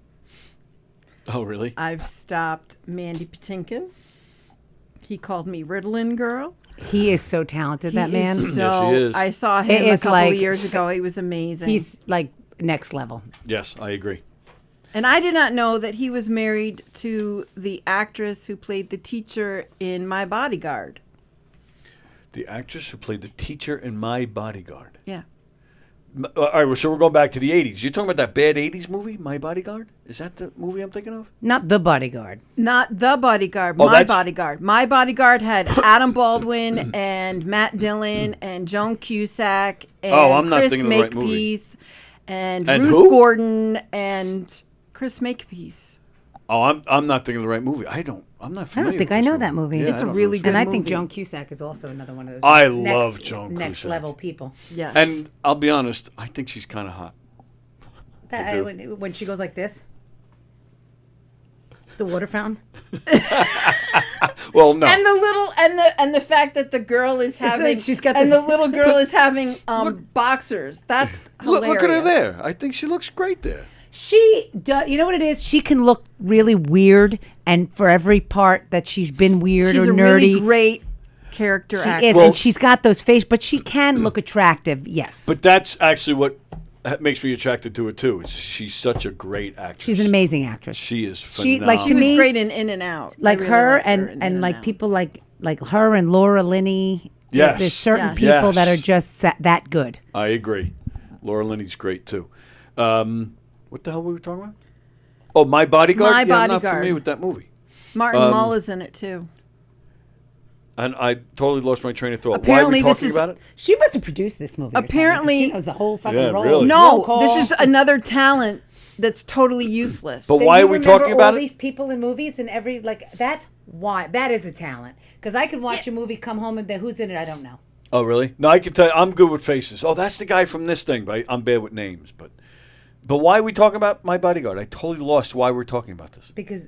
Oh, really? I've stopped Mandy Patinkin. He called me Ritalin Girl. He is so talented, that He man. is Yes, he is. I saw It him a is couple like- of years ago. He was amazing. He's like next level. Yes, I agree. And I did not know that he was married to the actress who played the teacher in My Bodyguard. The actress who played the teacher in My Bodyguard. Yeah. All right, so we're going back to the 80s. You're talking about that bad 80s movie, My Bodyguard? Is that the movie I'm thinking of? Not The Bodyguard. Not The Bodyguard, Oh, My that's- Bodyguard. My Bodyguard had Adam Baldwin and Matt Dillon and Joan Cusack and Oh, I'm not Chris thinking of the right movie. Makepeace and And Ruth who? Gordon and Chris Makepeace. Oh, I'm not thinking of the right movie. I'm not I familiar don't think with I this know that movie. Yeah, It's I a don't really know. good And I think movie. Joan Cusack is also another one of those. I next- love Joan next Cusack. level people. Yes. And I'll be honest, I think she's kind of hot. That, do. when she goes like this, the water fountain. Well, no. And the little and the fact that the girl is having like she's got and this- the little girl is having boxers. That's hilarious. Look at her there. I think she looks great there. She does. You know what it is? She can look really weird, and for every part that she's been weird She's or a nerdy, really great character she actor. is, Well- and she's got those face. But she can look attractive. Yes, But that's actually what makes me attracted to her, too. She's such a great actress. she's an amazing actress. She is She- phenomenal. like, She to was me, great in In and Out. I Like really her liked and in and like Out. people like her and Laura Linney. Yes. There's certain Yes. people that are Yes. just that good. I agree. Laura Linney's great, too. What the hell were we talking about? Oh, My Bodyguard? My I'm not Bodyguard. familiar with that movie. Martin Mull is in it too. And I totally lost my train of thought. Apparently Why are we this talking is- about it? She must have produced this movie. or something, 'cause Apparently- she knows the whole fucking Yeah, role. really. No, Roll call. this is another talent that's totally useless. But So why you are we remember talking about all it? these people in movies and every that's why that is a talent. Because I could watch a movie, come home, and then who's in it? I don't know. Oh, really? No, I can tell you, I'm good with faces. Oh, that's the guy from this thing, but I'm bad with names. But why are we talking about My Bodyguard? I totally lost why we're talking about this. Because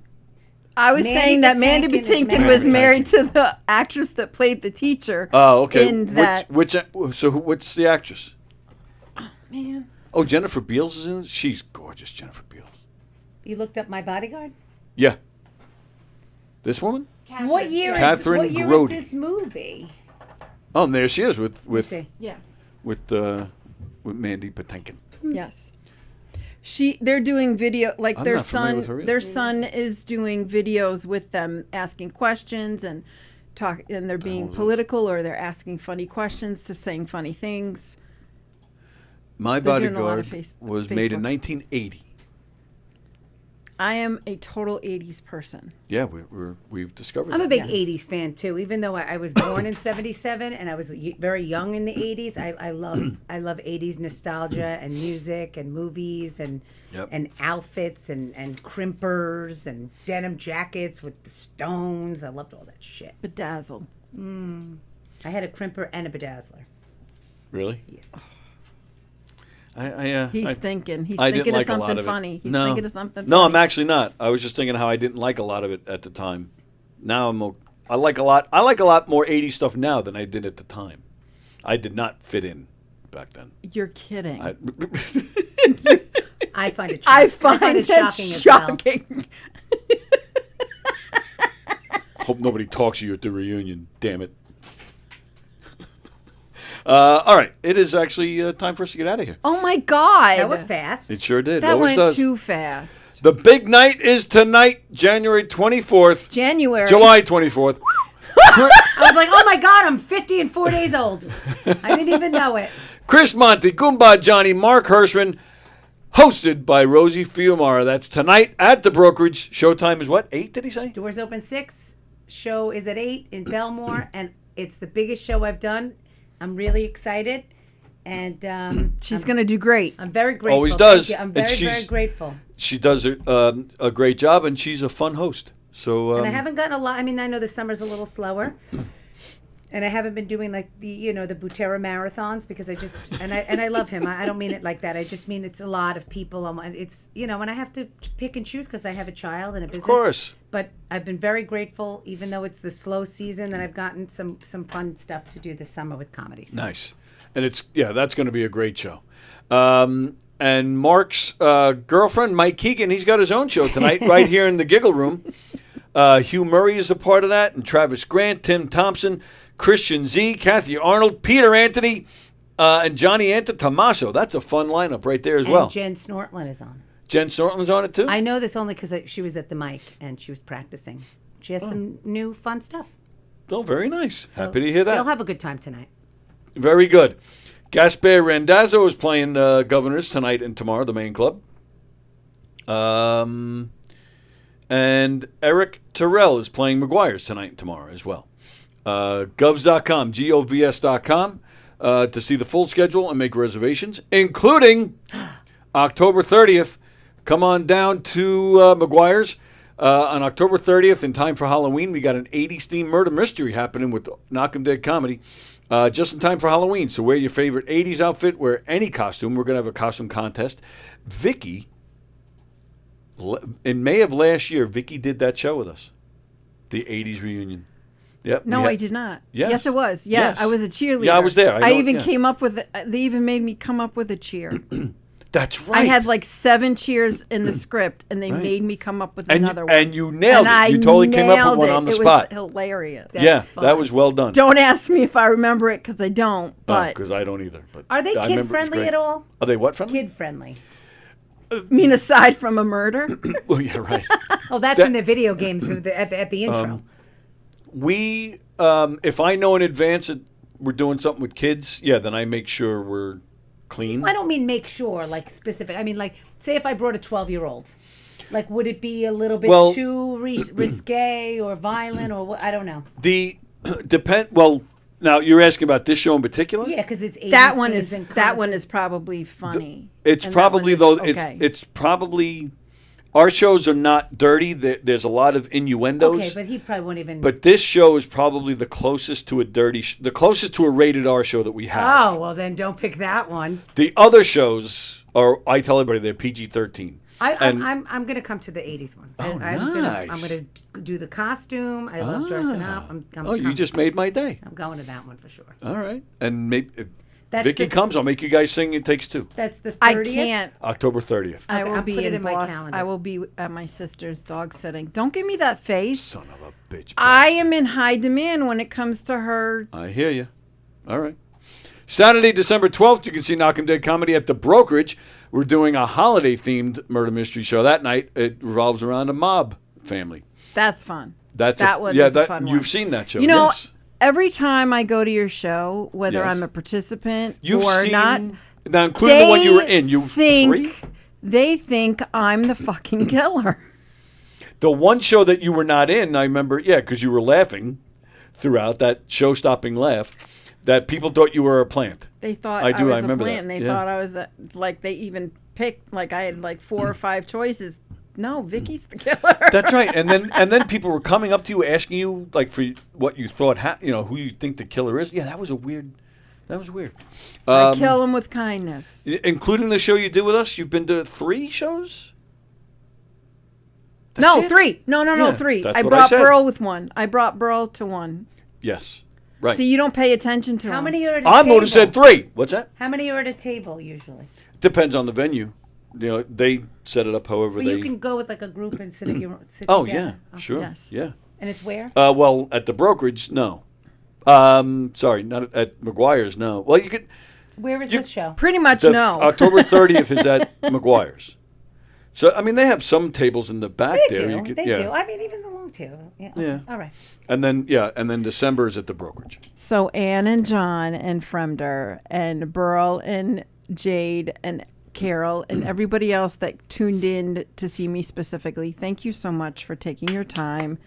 I was Mandy saying that Mandy Patinkin is Patinkin was married to the actress that played the teacher. Oh, okay. In that, What's the actress? man. Oh, Jennifer Beals is in it? She's gorgeous, Jennifer Beals. You looked up My Bodyguard? Yeah. This woman? What year Catherine is Grody. this movie? Oh, and there she is with Yeah. with Mandy Patinkin. Yes. They're doing video, like I'm their not familiar son. with her either. Their son is doing videos with them, asking questions and and they're being political, or they're asking funny questions, they're saying funny things. My They're doing a lot Bodyguard of was made in Facebook. 1980. I am a total '80s person. Yeah, we've discovered. I'm a that. big 80s fan too, even though I was born in 77 and I was very young in the 80s. I love 80s nostalgia and music and movies and Yep. and outfits and crimpers and denim jackets with the stones. I loved all that shit. Bedazzled. I had a crimper and a bedazzler. Really? Yes. He's thinking. He's I didn't thinking like of a lot something of it. funny. He's No. thinking of something No, funny. I'm actually not. I was just thinking how I didn't like a lot of it at the time. Now I like a lot more 80s stuff now than I did at the time. I did not fit in back then. You're kidding. I find it. I find it that shocking as well. shocking. Hope nobody talks to you at the reunion. Damn it. All right, it is actually time for us to get out of here. Oh my God. That went fast. It sure did. That Always went does. too fast. The big night is tonight, January 24th, January. July 24th. I was like, oh my God, I'm 50 and 4 days old. I didn't even know it. Chris Monty, Goomba Johnny, Mark Hirschman, hosted by Rosie Fiumara. That's tonight at the brokerage. Showtime is what? 8, did he say? Doors open 6. Show is at 8 in Belmore, and it's the biggest show I've done. I'm really excited, and She's going to do great. I'm very grateful. Always does. Thank you. I'm And very, she's- very grateful. She does a great job, and she's a fun host. So And I haven't gotten a lot. I mean, I know the summer's a little slower, and I haven't been doing like the Butera marathons because I love him. I don't mean it like that. I just mean it's a lot of people. And it's and I have to pick and choose because I have a child and a business. of course. But I've been very grateful, even though it's the slow season, that I've gotten some fun stuff to do this summer with comedies. Nice. And that's going to be a great show. And Mark's girlfriend, Mike Keegan, he's got his own show tonight right here in the Giggle Room. Hugh Murray is a part of that, and Travis Grant, Tim Thompson, Christian Z, Kathy Arnold, Peter Anthony, and Johnny Antitomaso. That's a fun lineup right there as well. And Jen Snortland is on. Jen Snortland's on it too? I know this only because she was at the mic and she was practicing. She has some new fun stuff. Oh, very nice. So Happy to hear that. They'll have a good time tonight. Very good. Gaspar Randazzo is playing Governors tonight and tomorrow, the main club. And Eric Terrell is playing McGuire's tonight and tomorrow as well. Govs.com, govs.com, to see the full schedule and make reservations, including October 30th. Come on down to McGuire's. On October 30th, in time for Halloween, we got an 80s themed murder mystery happening with Knock 'em Dead Comedy. Just in time for Halloween. So wear your favorite 80s outfit, wear any costume. We're going to have a costume contest. Vikki, in May of last year, Vikki did that show with us. The 80s reunion. Yep. No, I did not. Yes. Yes, it was. Yeah, Yes. I was a cheerleader. Yeah, I was there. I know, even yeah. came up with. They even made me come up with a cheer. That's right. I had like 7 cheers in the script, and they Right. made me come up with and another you, one. And you nailed And it. You totally came up nailed with one it. on the it spot. was hilarious. Yeah, fun. that was well done. Don't ask me if I remember it because I don't. But Because I don't either. But Are they I kid remember it was friendly great. at all? Are they what friendly? Kid friendly. I mean, aside from a murder, Oh, yeah, right. Oh, that's That- in the video games at the intro. We, if I know in advance that we're doing something with kids, yeah, then I make sure we're clean. I don't mean make sure, like specific. I mean, like, say if I brought a 12-year-old, like, would it be a little bit Well- too risque or violent or what? I don't know. Well, now you're asking about this show in particular? Yeah, because it's 80s that one themes is and that one is probably funny. It's And that one probably is though okay. it's probably our shows are not dirty. There's a lot of innuendos. Okay, but he probably won't even. But this show is probably the closest to a the closest to a rated R show that we have. Oh, well, then don't pick that one. The other shows are, I tell everybody, they're PG-13. I'm going to come to the 80s one. Oh, I'm nice. going to do the costume. I love dressing up. You just made my day. I'm going to that one for sure. All right. And maybe if That's Vikki the- comes, I'll make you guys sing It Takes Two. That's the 30th. I can't. October 30th. I will I'll be put it in my Boston. calendar. I will be at my sister's dog sitting. Don't give me that face. Son of a bitch. I am in high demand when it comes to her. I hear you. All right. Saturday, December 12th, you can see Knock 'em Dead Comedy at the Brokerage. We're doing a holiday-themed murder mystery show that night. It revolves around a mob family. That's fun. That one is a fun one. You've seen that show, You know, yes. every time I go to your show, whether Yes. I'm a participant You've or seen, not, now including the one you were in, you three? They think I'm the fucking killer. The one show that you were not in, I remember, because you were laughing throughout that show-stopping laugh, that people thought you were a plant. They thought I I do, was I a remember plant. that. And they Yeah. thought I was like they even picked like I had like 4 or 5 choices. No, Vicky's the killer. That's right. And then people were coming up to you asking you like for what you thought, who you think the killer is. Yeah, that was weird. I kill them with kindness. Including the show you did with us. You've been to 3 shows. No, it? 3. No, Yeah, 3. that's I what I brought said. Burl with one. I brought Burl to one. Yes. Right. So you don't pay attention to How him. many are at a I'm table? going to said 3. What's that? How many are at a table usually? Depends on the venue. They set it up however Well, they. you can go with like a group and sit at your sit Oh together. yeah, sure. Yes. Yeah. And it's where? Well, at the Brokerage, no. Sorry, not at McGuire's. No. Well, you could. Where is this show? Pretty much The no. October 30th is at McGuire's. So I mean, they have some tables in the back They there. do. You could, They yeah. do. I mean, even the long table. Yeah. Yeah. All right. And then December is at the Brokerage. So Ann and John and Fremder and Burl and Jade and Carol and everybody else that tuned in to see me specifically, thank you so much for taking your time.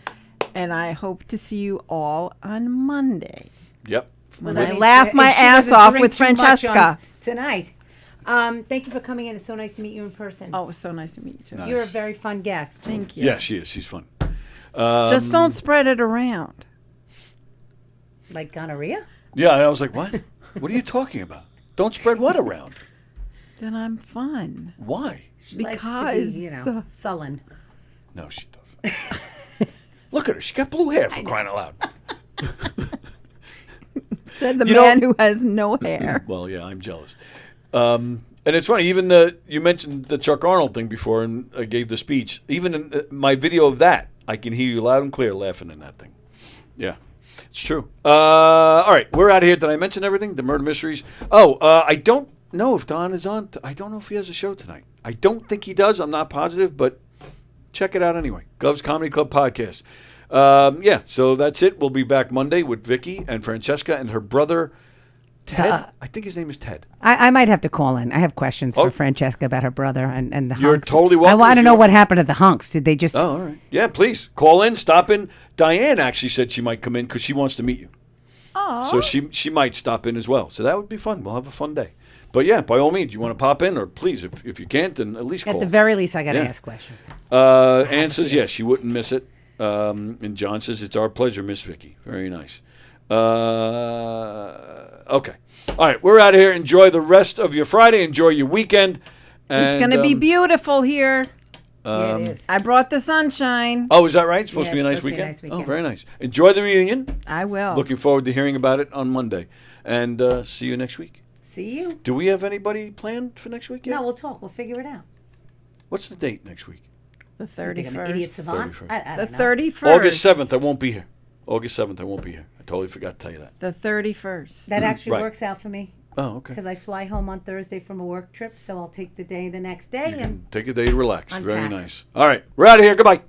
And I hope to see you all on Monday. Yep. Well, I that means laugh if my she ass doesn't off drink with too much Francesca. on tonight. Thank you for coming in. It's so nice to meet you in person. Oh, it was so nice to meet you too. Nice. You're a very fun guest. Thank you. Yeah, she is. She's fun. Just don't spread it around. Like gonorrhea? Yeah, and I was like, what? What are you talking about? Don't spread what around? Then I'm fun. Why? She likes to Because, be, sullen. No, she doesn't. Look at her. She got blue hair for crying out loud. Said the You man know- who has no hair. Well, yeah, I'm jealous. And it's funny, even you mentioned the Chuck Arnold thing before, and I gave the speech. Even in my video of that, I can hear you loud and clear laughing in that thing. Yeah, it's true. All right, we're out of here. Did I mention everything? The murder mysteries. Oh, I don't know if Don is on. I don't know if he has a show tonight. I don't think he does. I'm not positive, but check it out anyway. Gov's Comedy Club Podcast. Yeah, so that's it. We'll be back Monday with Vikki and Francesca and her brother, Ted. I think his name is Ted. I might have to call in. I have questions Oh. for Francesca about her brother and the You're hunks. totally welcome I want if to you know want. what happened to the hunks. Did they just... Oh, all right. Yeah, please. Call in, stop in. Diane actually said she might come in because she wants to meet you. Aw. So she might stop in as well. So that would be fun. We'll have a fun day. But yeah, by all means, you want to pop in, or please, if you can't, then at least call. At the very least, I got to Yeah. ask questions. Ann says, yes, she wouldn't miss it. And John says, it's our pleasure, Miss Vikki. Very nice. Okay. All right, we're out of here. Enjoy the rest of your Friday. Enjoy your weekend. It's going to be beautiful here. Yeah, it is. I brought the sunshine. Oh, is that right? It's supposed Yeah, to be a it's nice supposed to be a weekend? nice weekend. Oh, very nice. Enjoy the reunion. I will. Looking forward to hearing about it on Monday. And see you next week. See you. Do we have anybody planned for next week yet? No, we'll talk. We'll figure it out. What's the date next week? The You think I'm an idiot 31st. savant? 31st. I The don't know. 31st. August 7th, I won't be here. August 7th, I won't be here. I totally forgot to tell you that. The 31st. That actually Right. works out for me Oh, okay. because I fly home on Thursday from a work trip, so I'll take the day the next day. You And can take a day to relax. Very Unpack. nice. All right, we're out of here. Goodbye.